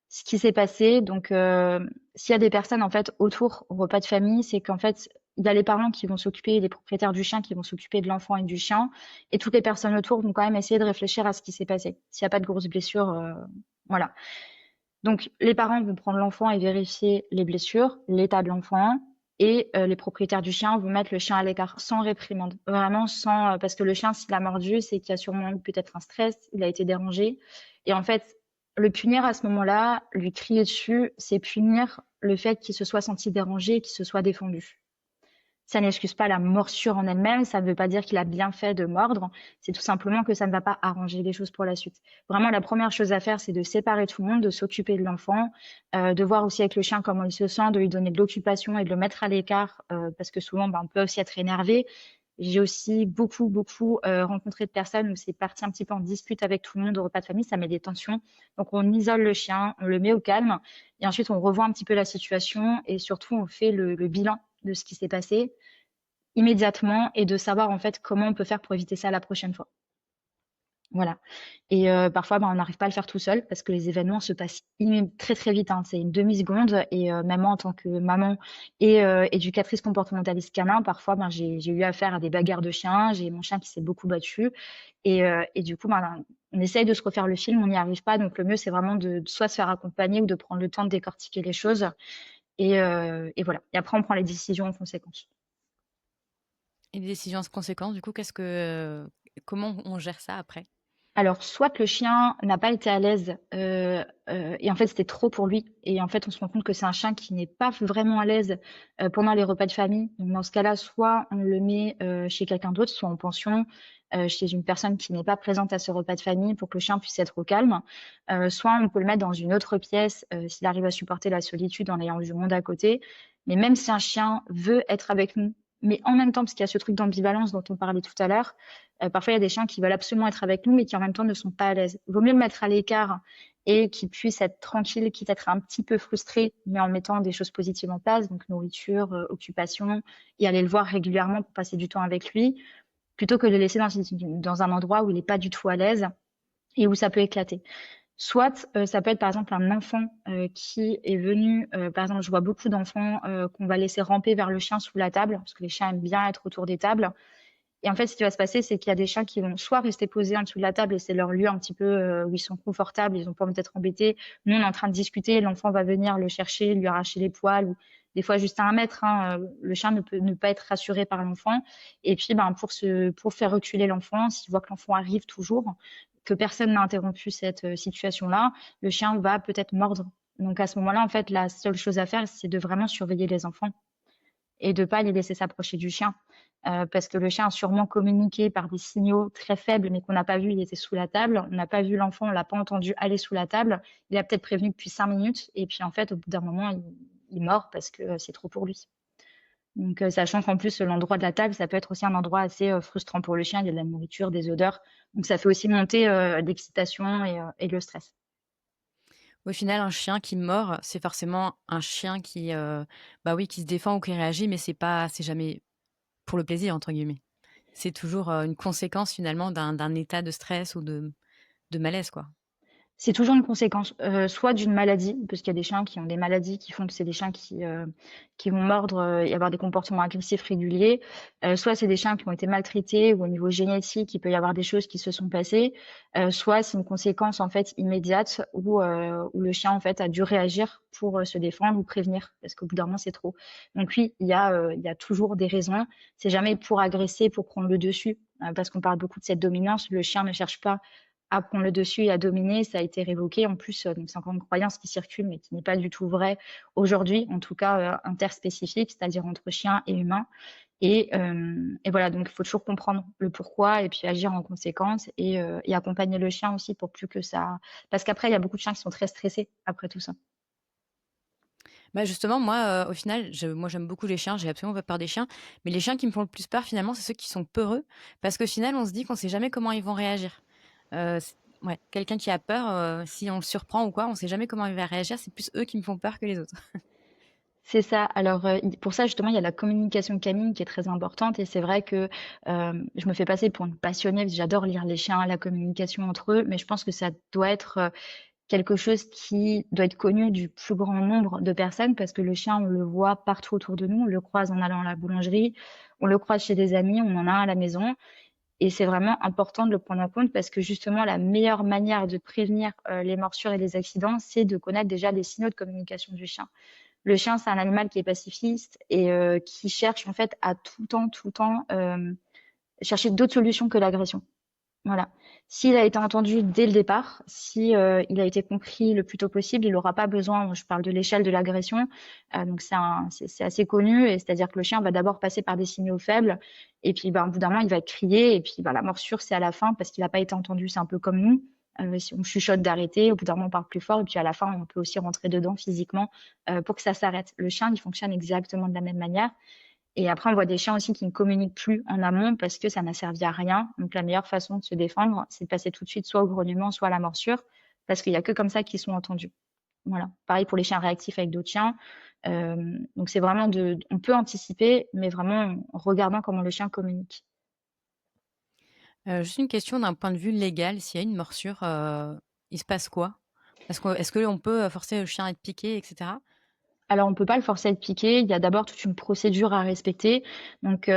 ce qui s'est passé. Donc, s'il y a des personnes, en fait, autour au repas de famille, c'est qu'en fait, il y a les parents qui vont s'occuper, les propriétaires du chien qui vont s'occuper de l'enfant et du chien, et toutes les personnes autour vont quand même essayer de réfléchir à ce qui s'est passé. S'il y a pas de grosses blessures, voilà. Donc, les parents vont prendre l'enfant et vérifier les blessures, l'état de l'enfant, et les propriétaires du chien vont mettre le chien à l'écart sans réprimande, vraiment sans, parce que le chien, s'il a mordu, c'est qu'il y a sûrement eu peut-être un stress, il a été dérangé. Et en fait, le punir à ce moment-là, lui crier dessus, c'est punir le fait qu'il se soit senti dérangé, qu'il se soit défendu. Ça n'excuse pas la morsure en elle-même, ça ne veut pas dire qu'il a bien fait de mordre, c'est tout simplement que ça ne va pas arranger les choses pour la suite. Vraiment, la première chose à faire, c'est de séparer tout le monde, de s'occuper de l'enfant, de voir aussi avec le chien comment il se sent, de lui donner de l'occupation et de le mettre à l'écart, parce que souvent, on peut aussi être énervé. J'ai aussi beaucoup rencontré de personnes où c'est parti un petit peu en dispute avec tout le monde au repas de famille, ça met des tensions. Donc on isole le chien, on le met au calme et ensuite on revoit un petit peu la situation et surtout on fait le bilan de ce qui s'est passé immédiatement et de savoir en fait comment on peut faire pour éviter ça la prochaine fois. Voilà. Et parfois, on n'arrive pas à le faire tout seul parce que les événements se passent très très vite, hein. C'est une demi-seconde et même moi en tant que maman et éducatrice comportementaliste canin, parfois, j'ai eu affaire à des bagarres de chiens. J'ai mon chien qui s'est beaucoup battu et du coup, on essaye de se refaire le film, on n'y arrive pas. Donc le mieux, c'est vraiment de soit se faire accompagner ou de prendre le temps de décortiquer les choses et voilà. Et après, on prend les décisions en conséquence. Et les décisions conséquentes, du coup, comment on gère ça après? Alors, soit le chien n'a pas été à l'aise, et en fait, c'était trop pour lui et en fait, on se rend compte que c'est un chien qui n'est pas vraiment à l'aise, pendant les repas de famille. Donc dans ce cas-là, soit on le met, chez quelqu'un d'autre, soit en pension, chez une personne qui n'est pas présente à ce repas de famille pour que le chien puisse être au calme. Soit on peut le mettre dans une autre pièce, s'il arrive à supporter la solitude en ayant du monde à côté. Mais même si un chien veut être avec nous, mais en même temps, parce qu'il y a ce truc d'ambivalence dont on parlait tout à l'heure, parfois, il y a des chiens qui veulent absolument être avec nous, mais qui en même temps ne sont pas à l'aise. Il vaut mieux le mettre à l'écart et qu'il puisse être tranquille, quitte à être un petit peu frustré, mais en mettant des choses positives en place, donc nourriture, occupation, et aller le voir régulièrement pour passer du temps avec lui, plutôt que de le laisser dans un endroit où il n'est pas du tout à l'aise et où ça peut éclater. Soit ça peut être par exemple un enfant qui est venu, par exemple, je vois beaucoup d'enfants qu'on va laisser ramper vers le chien sous la table, parce que les chiens aiment bien être autour des tables. Et en fait, ce qui va se passer, c'est qu'il y a des chiens qui vont soit rester posés en dessous de la table et c'est leur lieu un petit peu où ils sont confortables, ils ont pas envie d'être embêtés. Nous, on est en train de discuter, l'enfant va venir le chercher, lui arracher les poils, ou des fois juste à 1 mètre. Hein, le chien ne peut ne pas être rassuré par l'enfant. Et puis, pour faire reculer l'enfant, s'il voit que l'enfant arrive toujours, que personne n'a interrompu cette situation-là, le chien va peut-être mordre. Donc à ce moment-là, en fait, la seule chose à faire, c'est de vraiment surveiller les enfants et de pas les laisser s'approcher du chien. Parce que le chien a sûrement communiqué par des signaux très faibles, mais qu'on n'a pas vu, il était sous la table. On n'a pas vu l'enfant, on l'a pas entendu aller sous la table. Il a peut-être prévenu depuis 5 minutes, et puis en fait, au bout d'un moment, il mord parce que c'est trop pour lui. Donc, sachant qu'en plus, l'endroit de la table, ça peut être aussi un endroit assez frustrant pour le chien. Il y a de la nourriture, des odeurs. Donc, ça fait aussi monter l'excitation et le stress. Au final, un chien qui mord, c'est forcément un chien bah oui, qui se défend ou qui réagit, mais c'est jamais «pour le plaisir» entre guillemets. C'est toujours, une conséquence finalement d'un état de stress ou de malaise, quoi. C'est toujours une conséquence, soit d'une maladie, parce qu'il y a des chiens qui ont des maladies qui font que c'est des chiens qui vont mordre, et avoir des comportements agressifs réguliers. Soit c'est des chiens qui ont été maltraités ou au niveau génétique, il peut y avoir des choses qui se sont passées. Soit c'est une conséquence, en fait, immédiate où le chien, en fait, a dû réagir pour, se défendre ou prévenir, parce qu'au bout d'un moment, c'est trop. Donc oui, il y a toujours des raisons. C'est jamais pour agresser, pour prendre le dessus, parce qu'on parle beaucoup de cette dominance. Le chien ne cherche pas à prendre le dessus et à dominer, ça a été révoqué. En plus, donc c'est encore une croyance qui circule, mais qui n'est pas du tout vraie aujourd'hui, en tout cas interspécifique, c'est-à-dire entre chiens et humains. Et voilà, donc il faut toujours comprendre le pourquoi et puis agir en conséquence et accompagner le chien aussi pour plus que ça parce qu'après il y a beaucoup de chiens qui sont très stressés après tout ça. Bah, justement, moi, au final, moi, j'aime beaucoup les chiens, j'ai absolument pas peur des chiens, mais les chiens qui me font le plus peur, finalement, c'est ceux qui sont peureux parce qu'au final, on se dit qu'on sait jamais comment ils vont réagir. C Ouais, quelqu'un qui a peur, si on le surprend ou quoi, on sait jamais comment il va réagir, c'est plus eux qui me font peur que les autres. C'est ça. Alors, i pour ça justement, il y a la communication canine qui est très importante et c'est vrai que, je me fais passer pour une passionnée parce que j'adore lire les chiens, la communication entre eux, mais je pense que ça doit être, quelque chose qui doit être connu du plus grand nombre de personnes parce que le chien, on le voit partout autour de nous. On le croise en allant à la boulangerie, on le croise chez des amis, on en a un à la maison et c'est vraiment important de le prendre en compte parce que justement la meilleure manière de prévenir, les morsures et les accidents, c'est de connaître déjà les signaux de communication du chien. Le chien, c'est un animal qui est pacifiste et qui cherche en fait à tout le temps, chercher d'autres solutions que l'agression. Voilà. S'il a été entendu dès le départ, si, il a été compris le plus tôt possible, il n'aura pas besoin je parle de l'échelle de l'agression, donc c'est assez connu et c'est-à-dire que le chien va d'abord passer par des signaux faibles et puis, ben, au bout d'un moment, il va crier et puis, bah, la morsure, c'est à la fin parce qu'il n'a pas été entendu. C'est un peu comme nous, si on chuchote d'arrêter, au bout d'un moment, on parle plus fort et puis à la fin, on peut aussi rentrer dedans physiquement, pour que ça s'arrête. Le chien, il fonctionne exactement de la même manière et après, on voit des chiens aussi qui ne communiquent plus en amont parce que ça n'a servi à rien. Donc, la meilleure façon de se défendre, c'est de passer tout de suite soit au grognement, soit à la morsure, parce qu'il y a que comme ça qu'ils sont entendus. Voilà. Pareil pour les chiens réactifs avec d'autres chiens. Donc, c'est vraiment on peut anticiper, mais vraiment en regardant comment le chien communique. Juste une question d'un point de vue légal, s'il y a une morsure, il se passe quoi? Est-ce qu'on peut, forcer le chien à être piqué et cetera? Alors, on peut pas le forcer à être piqué. Il y a d'abord toute une procédure à respecter. Donc,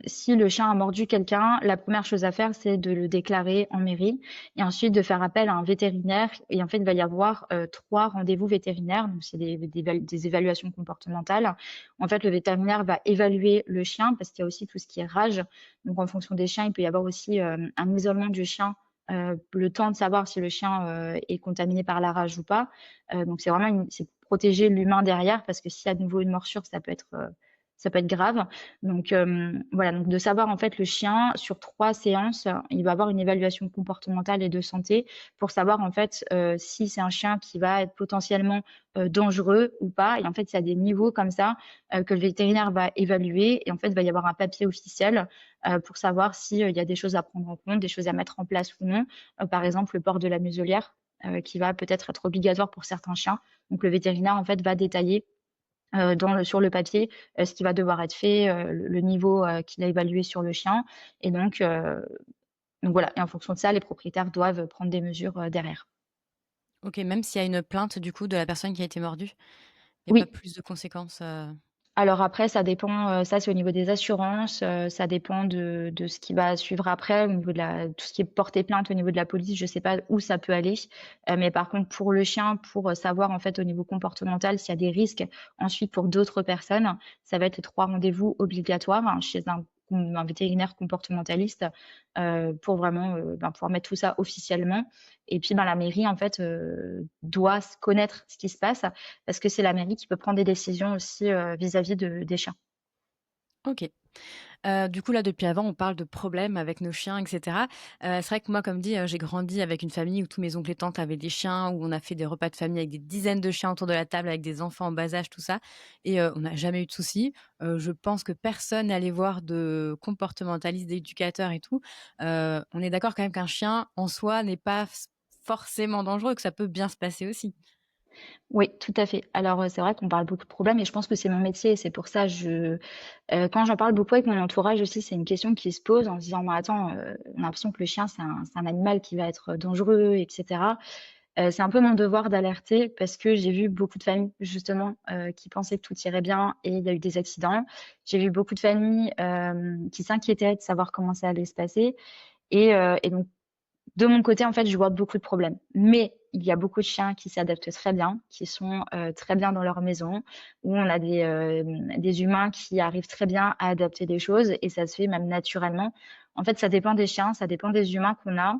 si le chien a mordu quelqu'un, la première chose à faire, c'est de le déclarer en mairie et ensuite de faire appel à un vétérinaire. Et en fait, il va y avoir 3 rendez-vous vétérinaires. Donc, c'est des évaluations comportementales. En fait, le vétérinaire va évaluer le chien parce qu'il y a aussi tout ce qui est rage. Donc, en fonction des chiens, il peut y avoir aussi un isolement du chien. Le temps de savoir si le chien est contaminé par la rage ou pas. Donc c'est vraiment c'est protéger l'humain derrière parce que s'il y a de nouveau une morsure, ça peut être grave. Donc voilà, donc de savoir en fait le chien sur 3 séances, il va avoir une évaluation comportementale et de santé pour savoir en fait si c'est un chien qui va être potentiellement dangereux ou pas. Et en fait, il y a des niveaux comme ça que le vétérinaire va évaluer et en fait, il va y avoir un papier officiel pour savoir s'il y a des choses à prendre en compte, des choses à mettre en place ou non. Par exemple, le port de la muselière qui va peut-être être obligatoire pour certains chiens. Donc le vétérinaire en fait va détailler sur le papier ce qui va devoir être fait, le niveau qu'il a évalué sur le chien. Et donc voilà. Et en fonction de ça, les propriétaires doivent prendre des mesures derrière. OK, même s'il y a une plainte du coup de la personne qui a été mordue? Il y a pas Oui. plus de conséquences, Alors après, ça dépend, ça c'est au niveau des assurances, ça dépend de ce qui va suivre après au niveau de tout ce qui est porter plainte au niveau de la police, je sais pas où ça peut aller. Mais par contre pour le chien, pour, savoir en fait au niveau comportemental s'il y a des risques ensuite pour d'autres personnes, ça va être les 3 rendez-vous obligatoires hein, chez un vétérinaire comportementaliste, pour vraiment, ben, pouvoir mettre tout ça officiellement. Et puis, ben, la mairie en fait, doit connaître ce qui se passe parce que c'est la mairie qui peut prendre des décisions aussi, vis-à-vis des chiens. OK. Du coup, là, depuis avant, on parle de problèmes avec nos chiens et cetera. C'est vrai que moi, comme dit, j'ai grandi avec une famille où tous mes oncles et tantes avaient des chiens, où on a fait des repas de famille avec des dizaines de chiens autour de la table, avec des enfants en bas âge, tout ça et on n'a jamais eu de soucis. Je pense que personne n'est allé voir de comportementaliste, d'éducateur et tout. On est d'accord quand même qu'un chien, en soi, n'est pas forcément dangereux, que ça peut bien se passer aussi? Oui, tout à fait. Alors, c'est vrai qu'on parle beaucoup de problèmes et je pense que c'est mon métier. C'est pour ça, quand j'en parle beaucoup avec mon entourage aussi, c'est une question qui se pose en se disant: «Mais attends, on a l'impression que le chien, c'est un animal qui va être dangereux et cetera». C'est un peu mon devoir d'alerter parce que j'ai vu beaucoup de familles justement, qui pensaient que tout irait bien et il y a eu des accidents. J'ai vu beaucoup de familles, qui s'inquiétaient de savoir comment ça allait se passer et donc de mon côté, en fait, je vois beaucoup de problèmes. Mais il y a beaucoup de chiens qui s'adaptent très bien, qui sont, très bien dans leur maison, où on a des humains qui arrivent très bien à adapter des choses et ça se fait même naturellement. En fait, ça dépend des chiens, ça dépend des humains qu'on a.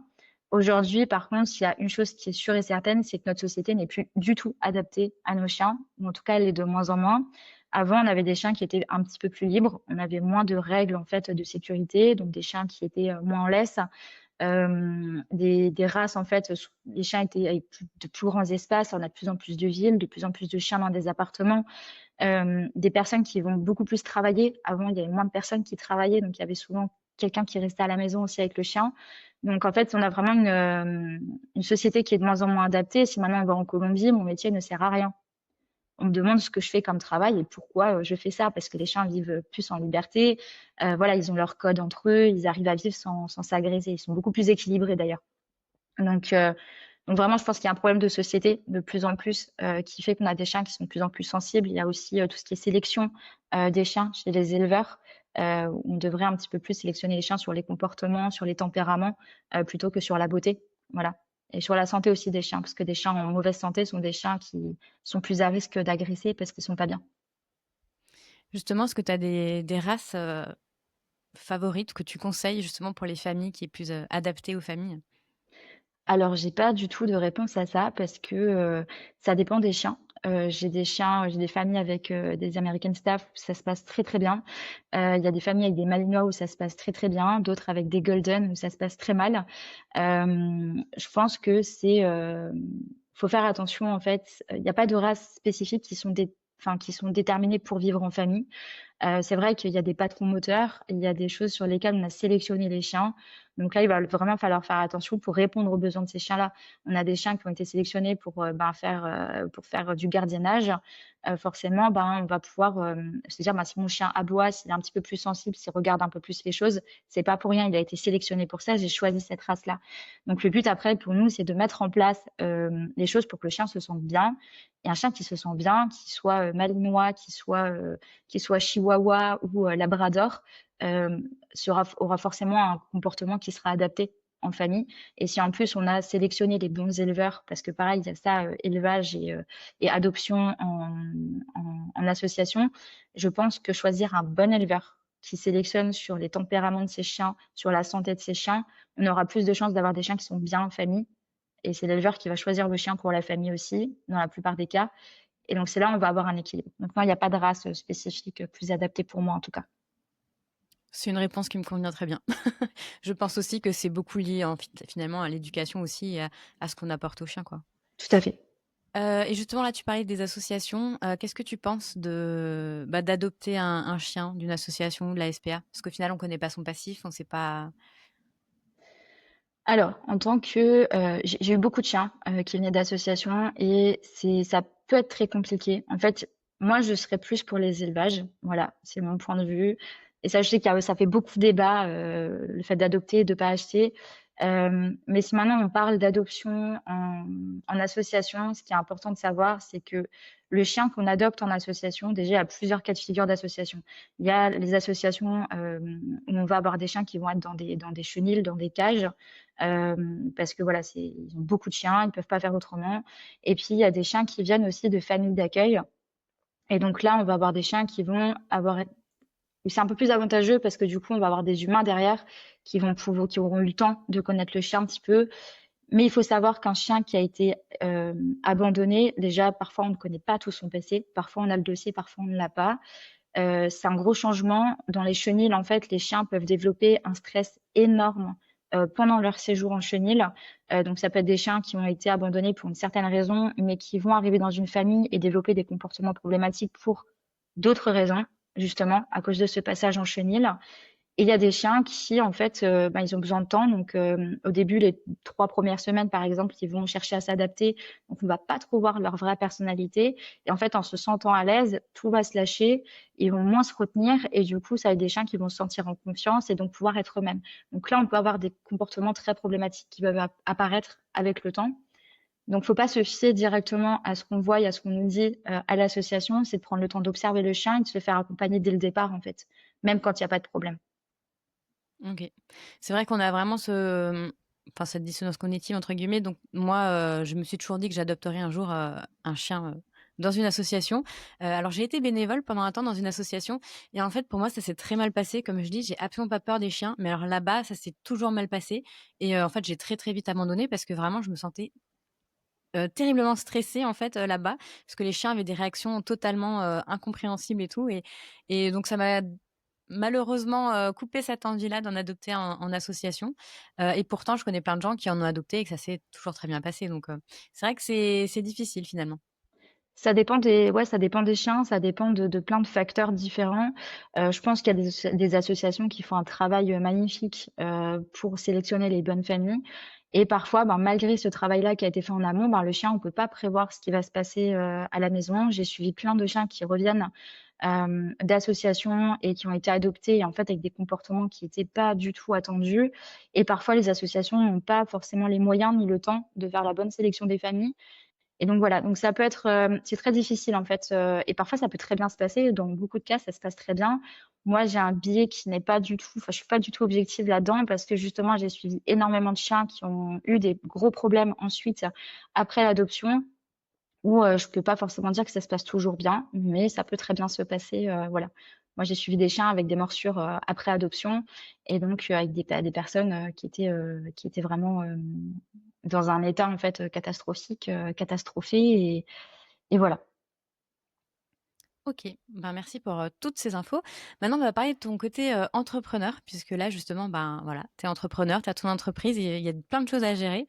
Aujourd'hui, par contre, il y a une chose qui est sûre et certaine, c'est que notre société n'est plus du tout adaptée à nos chiens, ou en tout cas, elle l'est de moins en moins. Avant, on avait des chiens qui étaient un petit peu plus libres. On avait moins de règles, en fait, de sécurité, donc des chiens qui étaient, moins en laisse. Des races, en fait, les chiens étaient avec de plus grands espaces. On a de plus en plus de villes, de plus en plus de chiens dans des appartements. Des personnes qui vont beaucoup plus travailler. Avant, il y avait moins de personnes qui travaillaient, donc il y avait souvent quelqu'un qui restait à la maison aussi avec le chien. Donc en fait, on a vraiment une société qui est de moins en moins adaptée. Si maintenant on va en Colombie, mon métier ne sert à rien. On me demande ce que je fais comme travail et pourquoi je fais ça, parce que les chiens vivent plus en liberté. Voilà, ils ont leur code entre eux, ils arrivent à vivre sans s'agresser. Ils sont beaucoup plus équilibrés d'ailleurs. Donc, euh, donc vraiment, je pense qu'il y a un problème de société de plus en plus qui fait qu'on a des chiens qui sont de plus en plus sensibles. Il y a aussi tout ce qui est sélection des chiens chez les éleveurs. Où on devrait un petit peu plus sélectionner les chiens sur les comportements, sur les tempéraments, plutôt que sur la beauté. Voilà. Et sur la santé aussi des chiens, parce que des chiens en mauvaise santé sont des chiens qui sont plus à risque d'agresser parce qu'ils sont pas bien. Justement, est-ce que tu as des races favorites que tu conseilles justement pour les familles, qui est plus adaptée aux familles? Alors, j'ai pas du tout de réponse à ça parce que ça dépend des chiens. J'ai des chiens, j'ai des familles avec des American Staff où ça se passe très très bien. Il y a des familles avec des Malinois où ça se passe très très bien, d'autres avec des Golden où ça se passe très mal. Je pense que faut faire attention en fait. Il n'y a pas de races spécifiques enfin, qui sont déterminées pour vivre en famille. C'est vrai qu'il y a des patrons moteurs, il y a des choses sur lesquelles on a sélectionné les chiens. Donc là, il va vraiment falloir faire attention pour répondre aux besoins de ces chiens-là. On a des chiens qui ont été sélectionnés pour faire du gardiennage. Forcément, on va pouvoir se dire, si mon chien aboie, s'il est un petit peu plus sensible, s'il regarde un peu plus les choses, c'est pas pour rien, il a été sélectionné pour ça, j'ai choisi cette race-là. Donc le but après pour nous, c'est de mettre en place les choses pour que le chien se sente bien. Et un chien qui se sent bien, qui soit malinois, qui soit chihuahua ou labrador, euh, aura forcément un comportement qui sera adapté en famille. Et si en plus on a sélectionné les bons éleveurs, parce que pareil, il y a ça, élevage et adoption en association, je pense que choisir un bon éleveur qui sélectionne sur les tempéraments de ses chiens, sur la santé de ses chiens, on aura plus de chances d'avoir des chiens qui sont bien en famille. Et c'est l'éleveur qui va choisir le chien pour la famille aussi, dans la plupart des cas. Et donc, c'est là où on va avoir un équilibre. Donc, non, il n'y a pas de race spécifique plus adaptée pour moi, en tout cas. C'est une réponse qui me convient très bien. Je pense aussi que c'est beaucoup lié finalement à l'éducation aussi et à ce qu'on apporte aux chiens, quoi. Tout à fait. Et justement, là, tu parlais des associations. Qu'est-ce que tu penses d'adopter un chien d'une association, de la SPA? Parce qu'au final, on connaît pas son passif, on sait pas. Alors, en tant que, j'ai eu beaucoup de chiens qui venaient d'associations et ça peut être très compliqué. En fait, moi, je serais plus pour les élevages. Voilà, c'est mon point de vue. Et ça, je sais que ça fait beaucoup de débats, le fait d'adopter, de pas acheter. Mais si maintenant on parle d'adoption en association, ce qui est important de savoir, c'est que le chien qu'on adopte en association, déjà, il y a plusieurs cas de figure d'association. Il y a les associations où on va avoir des chiens qui vont être dans des chenils, dans des cages. Parce que voilà, ils ont beaucoup de chiens, ils ne peuvent pas faire autrement. Et puis, il y a des chiens qui viennent aussi de familles d'accueil. Et donc là, on va avoir des chiens qui vont avoir, c'est un peu plus avantageux parce que du coup, on va avoir des humains derrière qui auront eu le temps de connaître le chien un petit peu. Mais il faut savoir qu'un chien qui a été abandonné, déjà, parfois, on ne connaît pas tout son passé. Parfois, on a le dossier, parfois, on ne l'a pas. C'est un gros changement. Dans les chenils, en fait, les chiens peuvent développer un stress énorme pendant leur séjour en chenil. Donc, ça peut être des chiens qui ont été abandonnés pour une certaine raison, mais qui vont arriver dans une famille et développer des comportements problématiques pour d'autres raisons, justement, à cause de ce passage en chenil. Et il y a des chiens qui, en fait, ils ont besoin de temps. Donc, au début, les 3 premières semaines, par exemple, ils vont chercher à s'adapter. Donc, on va pas trop voir leur vraie personnalité. Et en fait, en se sentant à l'aise, tout va se lâcher. Ils vont moins se retenir. Et du coup, ça va être des chiens qui vont se sentir en confiance et donc pouvoir être eux-mêmes. Donc là, on peut avoir des comportements très problématiques qui peuvent apparaître avec le temps. Donc, faut pas se fier directement à ce qu'on voit et à ce qu'on nous dit à l'association. C'est de prendre le temps d'observer le chien et de se faire accompagner dès le départ, en fait, même quand il n'y a pas de problème. Ok. C'est vrai qu'on a vraiment cette dissonance cognitive, entre guillemets. Donc, moi, je me suis toujours dit que j'adopterais un jour un chien dans une association. Alors, j'ai été bénévole pendant un temps dans une association. Et en fait, pour moi, ça s'est très mal passé. Comme je dis, j'ai absolument pas peur des chiens. Mais alors là-bas, ça s'est toujours mal passé. Et en fait, j'ai très, très vite abandonné parce que vraiment, je me sentais terriblement stressée en fait, là-bas, parce que les chiens avaient des réactions totalement, incompréhensibles et tout et donc ça m'a malheureusement, coupé cette envie-là d'en adopter en association, et pourtant je connais plein de gens qui en ont adopté et que ça s'est toujours très bien passé donc c'est vrai que c'est difficile finalement. Ça dépend des chiens, ça dépend de plein de facteurs différents. Je pense qu'il y a des associations qui font un travail, magnifique, pour sélectionner les bonnes familles et parfois, ben, malgré ce travail-là qui a été fait en amont, ben, le chien, on peut pas prévoir ce qui va se passer, à la maison. J'ai suivi plein de chiens qui reviennent, d'associations et qui ont été adoptés, en fait, avec des comportements qui étaient pas du tout attendus et parfois les associations n'ont pas forcément les moyens ni le temps de faire la bonne sélection des familles et donc voilà, donc ça peut être, c'est très difficile en fait, et parfois ça peut très bien se passer. Dans beaucoup de cas, ça se passe très bien. Moi, j'ai un biais qui n'est pas du tout enfin, je suis pas du tout objective là-dedans parce que justement, j'ai suivi énormément de chiens qui ont eu des gros problèmes ensuite, après l'adoption où, je peux pas forcément dire que ça se passe toujours bien, mais ça peut très bien se passer, voilà. Moi, j'ai suivi des chiens avec des morsures, après adoption et donc, avec des personnes, qui étaient vraiment, dans un état en fait, catastrophique, catastrophé et voilà. OK, ben, merci pour, toutes ces infos. Maintenant, on va parler de ton côté, entrepreneur puisque là, justement, ben, voilà, tu es entrepreneur, tu as ton entreprise et il y a plein de choses à gérer.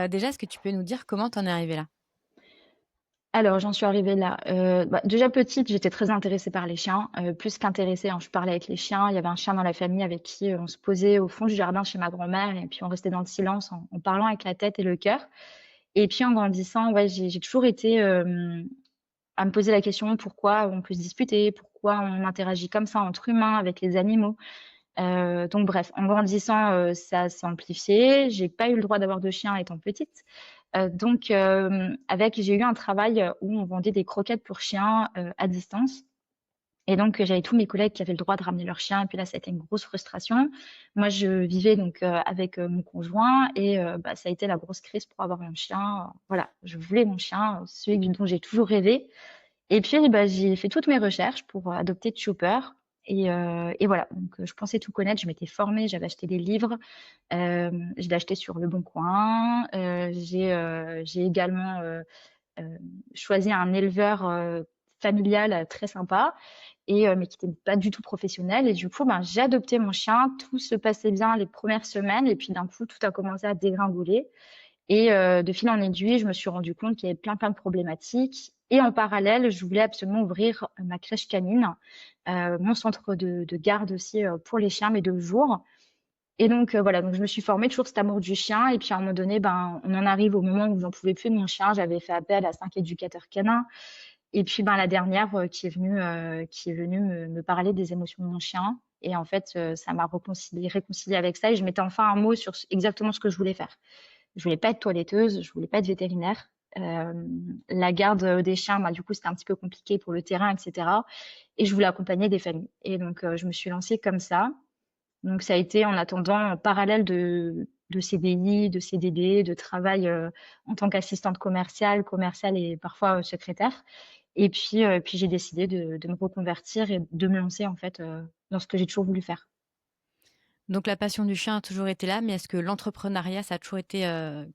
Déjà, est-ce que tu peux nous dire comment tu en es arrivée là? Alors, j'en suis arrivée là, bah, déjà petite, j'étais très intéressée par les chiens, plus qu'intéressée, hein. Je parlais avec les chiens. Il y avait un chien dans la famille avec qui, on se posait au fond du jardin chez ma grand-mère et puis on restait dans le silence en parlant avec la tête et le cœur. Et puis en grandissant, ouais, j'ai toujours été, à me poser la question pourquoi on peut se disputer, pourquoi on interagit comme ça entre humains avec les animaux. Donc bref, en grandissant, ça s'est amplifié. J'ai pas eu le droit d'avoir de chien étant petite. Donc j'ai eu un travail, où on vendait des croquettes pour chiens, à distance et donc j'avais tous mes collègues qui avaient le droit de ramener leurs chiens et puis là, ça a été une grosse frustration. Moi, je vivais donc, avec, mon conjoint et bah, ça a été la grosse crise pour avoir un chien, voilà, je voulais mon chien, celui dont j'ai toujours rêvé et puis, bah, j'ai fait toutes mes recherches pour adopter Chopper et voilà. Donc, je pensais tout connaître. Je m'étais formée, j'avais acheté des livres. Je l'ai acheté sur Le Bon Coin. J'ai également choisi un éleveur familial très sympa et mais qui n'était pas du tout professionnel. Et du coup, ben, j'ai adopté mon chien. Tout se passait bien les premières semaines et puis d'un coup, tout a commencé à dégringoler. Et de fil en aiguille, je me suis rendu compte qu'il y avait plein de problématiques et en parallèle, je voulais absolument ouvrir ma crèche canine, mon centre de garde aussi, pour les chiens, mais de jour et donc voilà, donc je me suis formée, toujours cet amour du chien et puis à un moment donné, ben, on en arrive au moment où j'en pouvais plus de mon chien. J'avais fait appel à 5 éducateurs canins et puis, ben, la dernière, qui est venue me parler des émotions de mon chien et en fait, ça m'a réconciliée avec ça et je mettais enfin un mot sur exactement ce que je voulais faire. Je voulais pas être toiletteuse, je voulais pas être vétérinaire. La garde des chiens, bah, du coup, c'était un petit peu compliqué pour le terrain, etc. Et je voulais accompagner des familles. Et donc, je me suis lancée comme ça. Donc, ça a été en attendant en parallèle de CDI, de CDD, de travail en tant qu'assistante commerciale et parfois secrétaire. Et puis j'ai décidé de me reconvertir et de me lancer en fait dans ce que j'ai toujours voulu faire. Donc la passion du chien a toujours été là, mais est-ce que l'entrepreneuriat, ça a toujours été,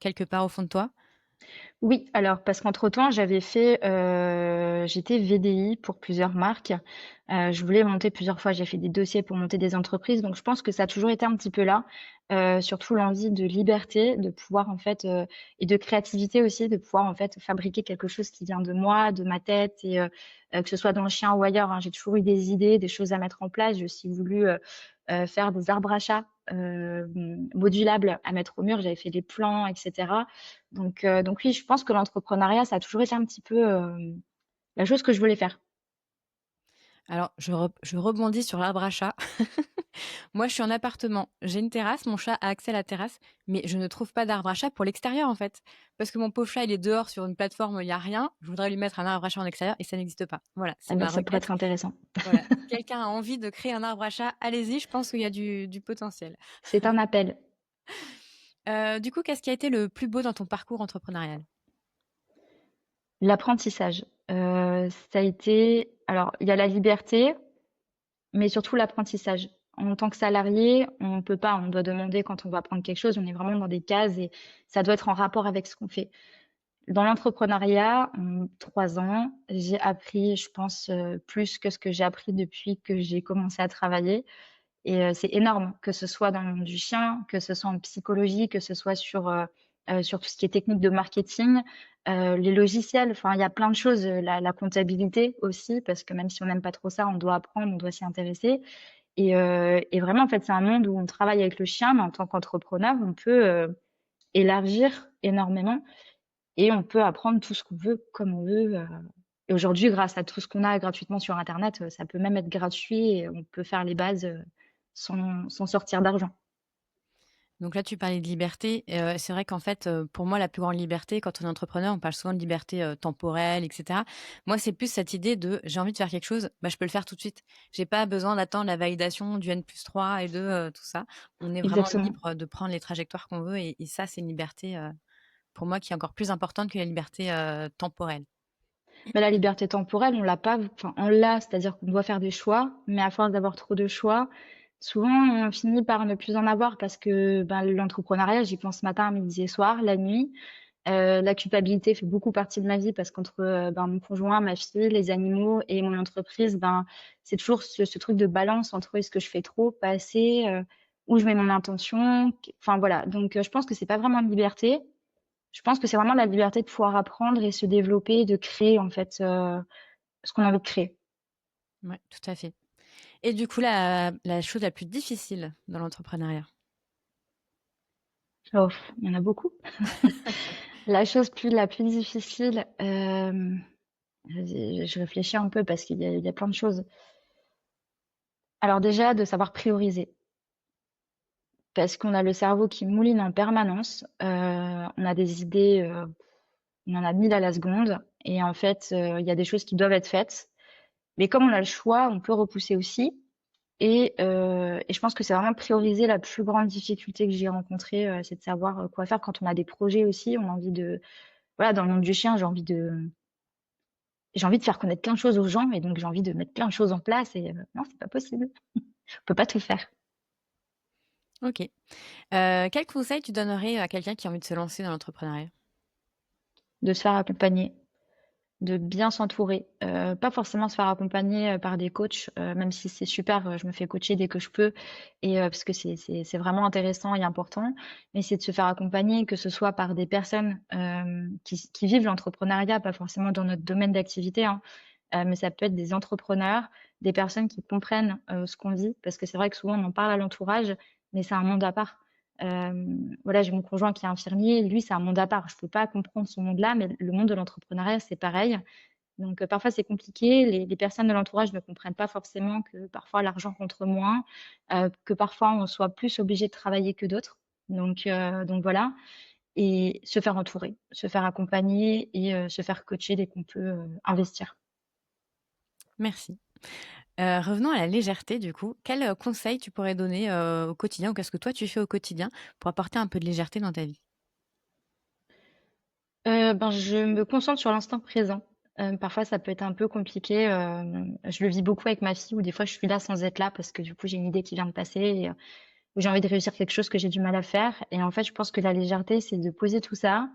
quelque part au fond de toi? Oui, alors parce qu'entre-temps, j'étais VDI pour plusieurs marques. Je voulais monter plusieurs fois, j'ai fait des dossiers pour monter des entreprises, donc je pense que ça a toujours été un petit peu là. Surtout l'envie de liberté, de pouvoir en fait, et de créativité aussi, de pouvoir en fait fabriquer quelque chose qui vient de moi, de ma tête et que ce soit dans le chien ou ailleurs, hein. J'ai toujours eu des idées, des choses à mettre en place. J'ai aussi voulu, faire des arbres à chat, modulables à mettre au mur. J'avais fait des plans et cetera. Donc oui, je pense que l'entrepreneuriat, ça a toujours été un petit peu, la chose que je voulais faire. Alors je rebondis sur l'arbre à chat. Moi, je suis en appartement, j'ai une terrasse, mon chat a accès à la terrasse, mais je ne trouve pas d'arbre à chat pour l'extérieur, en fait. Parce que mon pauvre chat, il est dehors sur une plateforme, il y a rien. Je voudrais lui mettre un arbre à chat en extérieur et ça n'existe pas. Voilà, Ah c'est bah, ma ça pourrait requête. être intéressant. Voilà. Quelqu'un a envie de créer un arbre à chat, allez-y, je pense qu'il y a du potentiel. C'est un appel. Du coup, qu'est-ce qui a été le plus beau dans ton parcours entrepreneurial? L'apprentissage, ça a été alors il y a la liberté, mais surtout l'apprentissage. En tant que salarié, on peut pas, on doit demander quand on va apprendre quelque chose, on est vraiment dans des cases et ça doit être en rapport avec ce qu'on fait. Dans l'entrepreneuriat, en 3 ans, j'ai appris, je pense, plus que ce que j'ai appris depuis que j'ai commencé à travailler et c'est énorme, que ce soit dans le monde du chien, que ce soit en psychologie, que ce soit sur tout ce qui est technique de marketing, les logiciels, enfin, il y a plein de choses, la comptabilité aussi, parce que même si on n'aime pas trop ça, on doit apprendre, on doit s'y intéresser et vraiment, en fait, c'est un monde où on travaille avec le chien, mais en tant qu'entrepreneur, on peut, élargir énormément et on peut apprendre tout ce qu'on veut, comme on veut, et aujourd'hui, grâce à tout ce qu'on a gratuitement sur internet, ça peut même être gratuit et on peut faire les bases, sans sortir d'argent. Donc là, tu parlais de liberté. C'est vrai qu'en fait, pour moi, la plus grande liberté, quand on est entrepreneur, on parle souvent de liberté, temporelle et cetera. Moi, c'est plus cette idée de: «J'ai envie de faire quelque chose, bah, je peux le faire tout de suite». J'ai pas besoin d'attendre la validation du N+3 et de, tout ça. On est vraiment Exactement. libre de prendre les trajectoires qu'on veut et ça, c'est une liberté, pour moi, qui est encore plus importante que la liberté, temporelle. Mais la liberté temporelle, on l'a pas, enfin, on l'a, c'est-à-dire qu'on doit faire des choix, mais à force d'avoir trop de choix, souvent on finit par ne plus en avoir parce que, ben, l'entrepreneuriat, j'y pense matin, midi et soir, la nuit. La culpabilité fait beaucoup partie de ma vie parce qu'entre, ben, mon conjoint, ma fille, les animaux et mon entreprise, ben, c'est toujours ce truc de balance entre est-ce que je fais trop, pas assez, où je mets mon intention, enfin voilà. Donc, je pense que c'est pas vraiment une liberté. Je pense que c'est vraiment la liberté de pouvoir apprendre et se développer, de créer en fait, ce qu'on a envie de créer. Ouais, tout à fait. Et du coup, la chose la plus difficile dans l'entrepreneuriat? Oh, il y en a beaucoup. La plus difficile, je réfléchis un peu parce qu'il y a plein de choses. Alors déjà, de savoir prioriser. Parce qu'on a le cerveau qui mouline en permanence, on a des idées, on en a 1000 à la seconde et en fait, il y a des choses qui doivent être faites. Mais comme on a le choix, on peut repousser aussi et je pense que c'est vraiment prioriser la plus grande difficulté que j'ai rencontrée, c'est de savoir, quoi faire quand on a des projets aussi. On a envie de voilà, dans le monde du chien, j'ai envie de faire connaître plein de choses aux gens et donc j'ai envie de mettre plein de choses en place et non, c'est pas possible. On peut pas tout faire. OK. Quel conseil tu donnerais à quelqu'un qui a envie de se lancer dans l'entrepreneuriat? De se faire accompagner. De bien s'entourer, pas forcément se faire accompagner, par des coachs, même si c'est super, je me fais coacher dès que je peux et parce que c'est vraiment intéressant et important. Mais c'est de se faire accompagner, que ce soit par des personnes, qui vivent l'entrepreneuriat, pas forcément dans notre domaine d'activité, hein, mais ça peut être des entrepreneurs, des personnes qui comprennent, ce qu'on vit. Parce que c'est vrai que souvent on en parle à l'entourage, mais c'est un monde à part. Voilà, j'ai mon conjoint qui est infirmier, lui, c'est un monde à part. Je peux pas comprendre ce monde-là, mais le monde de l'entrepreneuriat, c'est pareil. Donc, parfois c'est compliqué. Les personnes de l'entourage ne comprennent pas forcément que parfois l'argent rentre moins, que parfois on soit plus obligé de travailler que d'autres. Donc voilà et se faire entourer, se faire accompagner et se faire coacher dès qu'on peut, investir. Merci. Revenons à la légèreté du coup. Quel, conseil tu pourrais donner, au quotidien ou qu'est-ce que toi tu fais au quotidien pour apporter un peu de légèreté dans ta vie? Ben, je me concentre sur l'instant présent. Parfois ça peut être un peu compliqué, je le vis beaucoup avec ma fille où des fois je suis là sans être là parce que du coup j'ai une idée qui vient de passer et où j'ai envie de réussir quelque chose que j'ai du mal à faire et en fait je pense que la légèreté c'est de poser tout ça,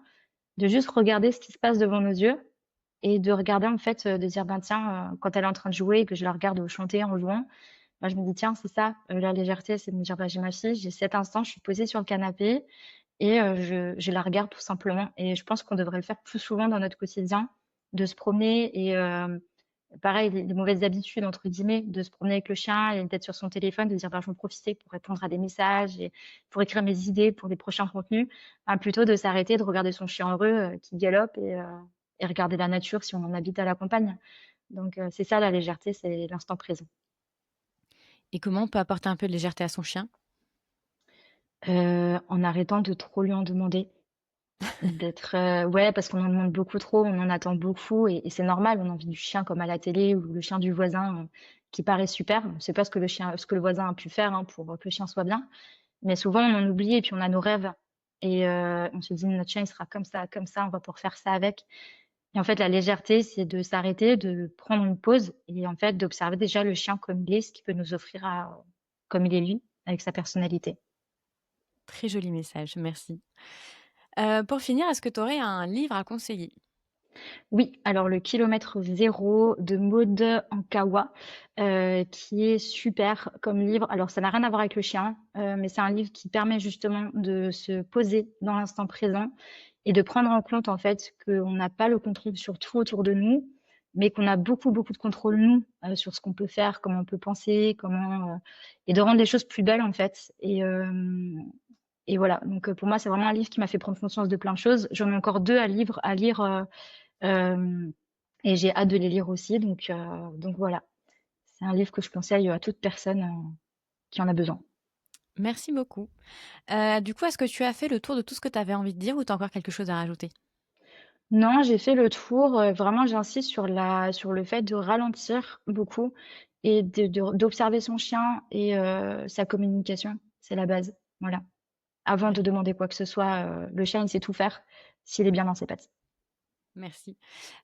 de juste regarder ce qui se passe devant nos yeux et de regarder en fait, de dire: «Ben tiens», quand elle est en train de jouer et que je la regarde chanter en jouant, bah, je me dis: «Tiens, c'est ça, la légèreté, c'est de me dire: "Bah, j'ai ma fille, j'ai cet instant, je suis posée sur le canapé et je la regarde tout simplement"» et je pense qu'on devrait le faire plus souvent dans notre quotidien, de se promener et pareil, les «mauvaises habitudes» entre guillemets, de se promener avec le chien et d'être sur son téléphone, de dire: «Bah, je vais en profiter pour répondre à des messages et pour écrire mes idées pour les prochains contenus», plutôt de s'arrêter, de regarder son chien heureux, qui galope et regarder la nature si on en habite à la campagne. Donc c'est ça la légèreté, c'est l'instant présent. Et comment on peut apporter un peu de légèreté à son chien? En arrêtant de trop lui en demander. D'être, ouais, parce qu'on en demande beaucoup trop, on en attend beaucoup et c'est normal, on a envie du chien comme à la télé ou le chien du voisin, qui paraît super. On sait pas ce que le voisin a pu faire, hein, pour que le chien soit bien. Mais souvent on en oublie et puis on a nos rêves et on se dit: «Notre chien il sera comme ça, on va pouvoir faire ça avec» et en fait la légèreté, c'est de s'arrêter, de prendre une pause et en fait d'observer déjà le chien comme il est, ce qu'il peut nous offrir comme il est lui, avec sa personnalité. Très joli message, merci. Pour finir, est-ce que tu aurais un livre à conseiller? Oui, alors le kilomètre zéro de Maud Ankawa, qui est super comme livre. Alors ça n'a rien à voir avec le chien, mais c'est un livre qui permet justement de se poser dans l'instant présent et de prendre en compte en fait qu'on n'a pas le contrôle sur tout autour de nous, mais qu'on a beaucoup, beaucoup de contrôle nous, sur ce qu'on peut faire, comment on peut penser, comment, et de rendre les choses plus belles en fait et voilà. Donc, pour moi, c'est vraiment un livre qui m'a fait prendre conscience de plein de choses. J'en ai encore 2 à lire, Hem et j'ai hâte de les lire aussi donc voilà. C'est un livre que je conseille, à toute personne, qui en a besoin. Merci beaucoup. Du coup, est-ce que tu as fait le tour de tout ce que tu avais envie de dire ou tu as encore quelque chose à rajouter? Non, j'ai fait le tour, vraiment j'insiste sur le fait de ralentir beaucoup et d'observer son chien et sa communication. C'est la base, voilà. Avant de D'ac demander quoi que ce soit, le chien il sait tout faire s'il est bien dans ses pattes. Merci.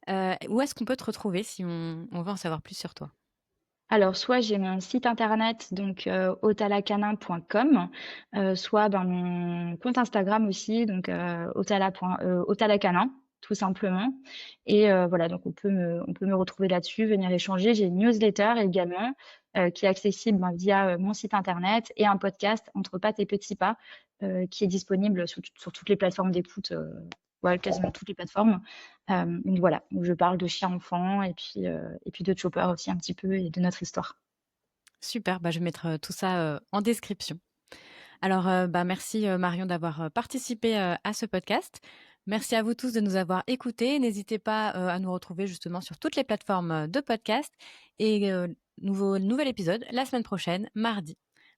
Où est-ce qu'on peut te retrouver si on veut en savoir plus sur toi? Alors soit j'ai mon site internet donc otalacanin.com, soit, ben, mon compte Instagram aussi donc otalacanin tout simplement et voilà donc on peut me retrouver là-dessus, venir échanger. J'ai une newsletter également, qui est accessible, ben, via, mon site internet et un podcast Entre pattes et petits pas, qui est disponible sur toutes les plateformes d'écoute, ouais quasiment toutes les plateformes. Donc voilà, où je parle de chiens enfants et puis de Chopper aussi un petit peu et de notre histoire. Super, bah, je vais mettre, tout ça, en description. Alors, bah, merci, Marion d'avoir, participé, à ce podcast. Merci à vous tous de nous avoir écoutés. N'hésitez pas, à nous retrouver justement sur toutes les plateformes, de podcast et nouvel épisode la semaine prochaine, mardi.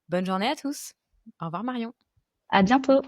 Bonne journée à tous. Au revoir Marion. À bientôt!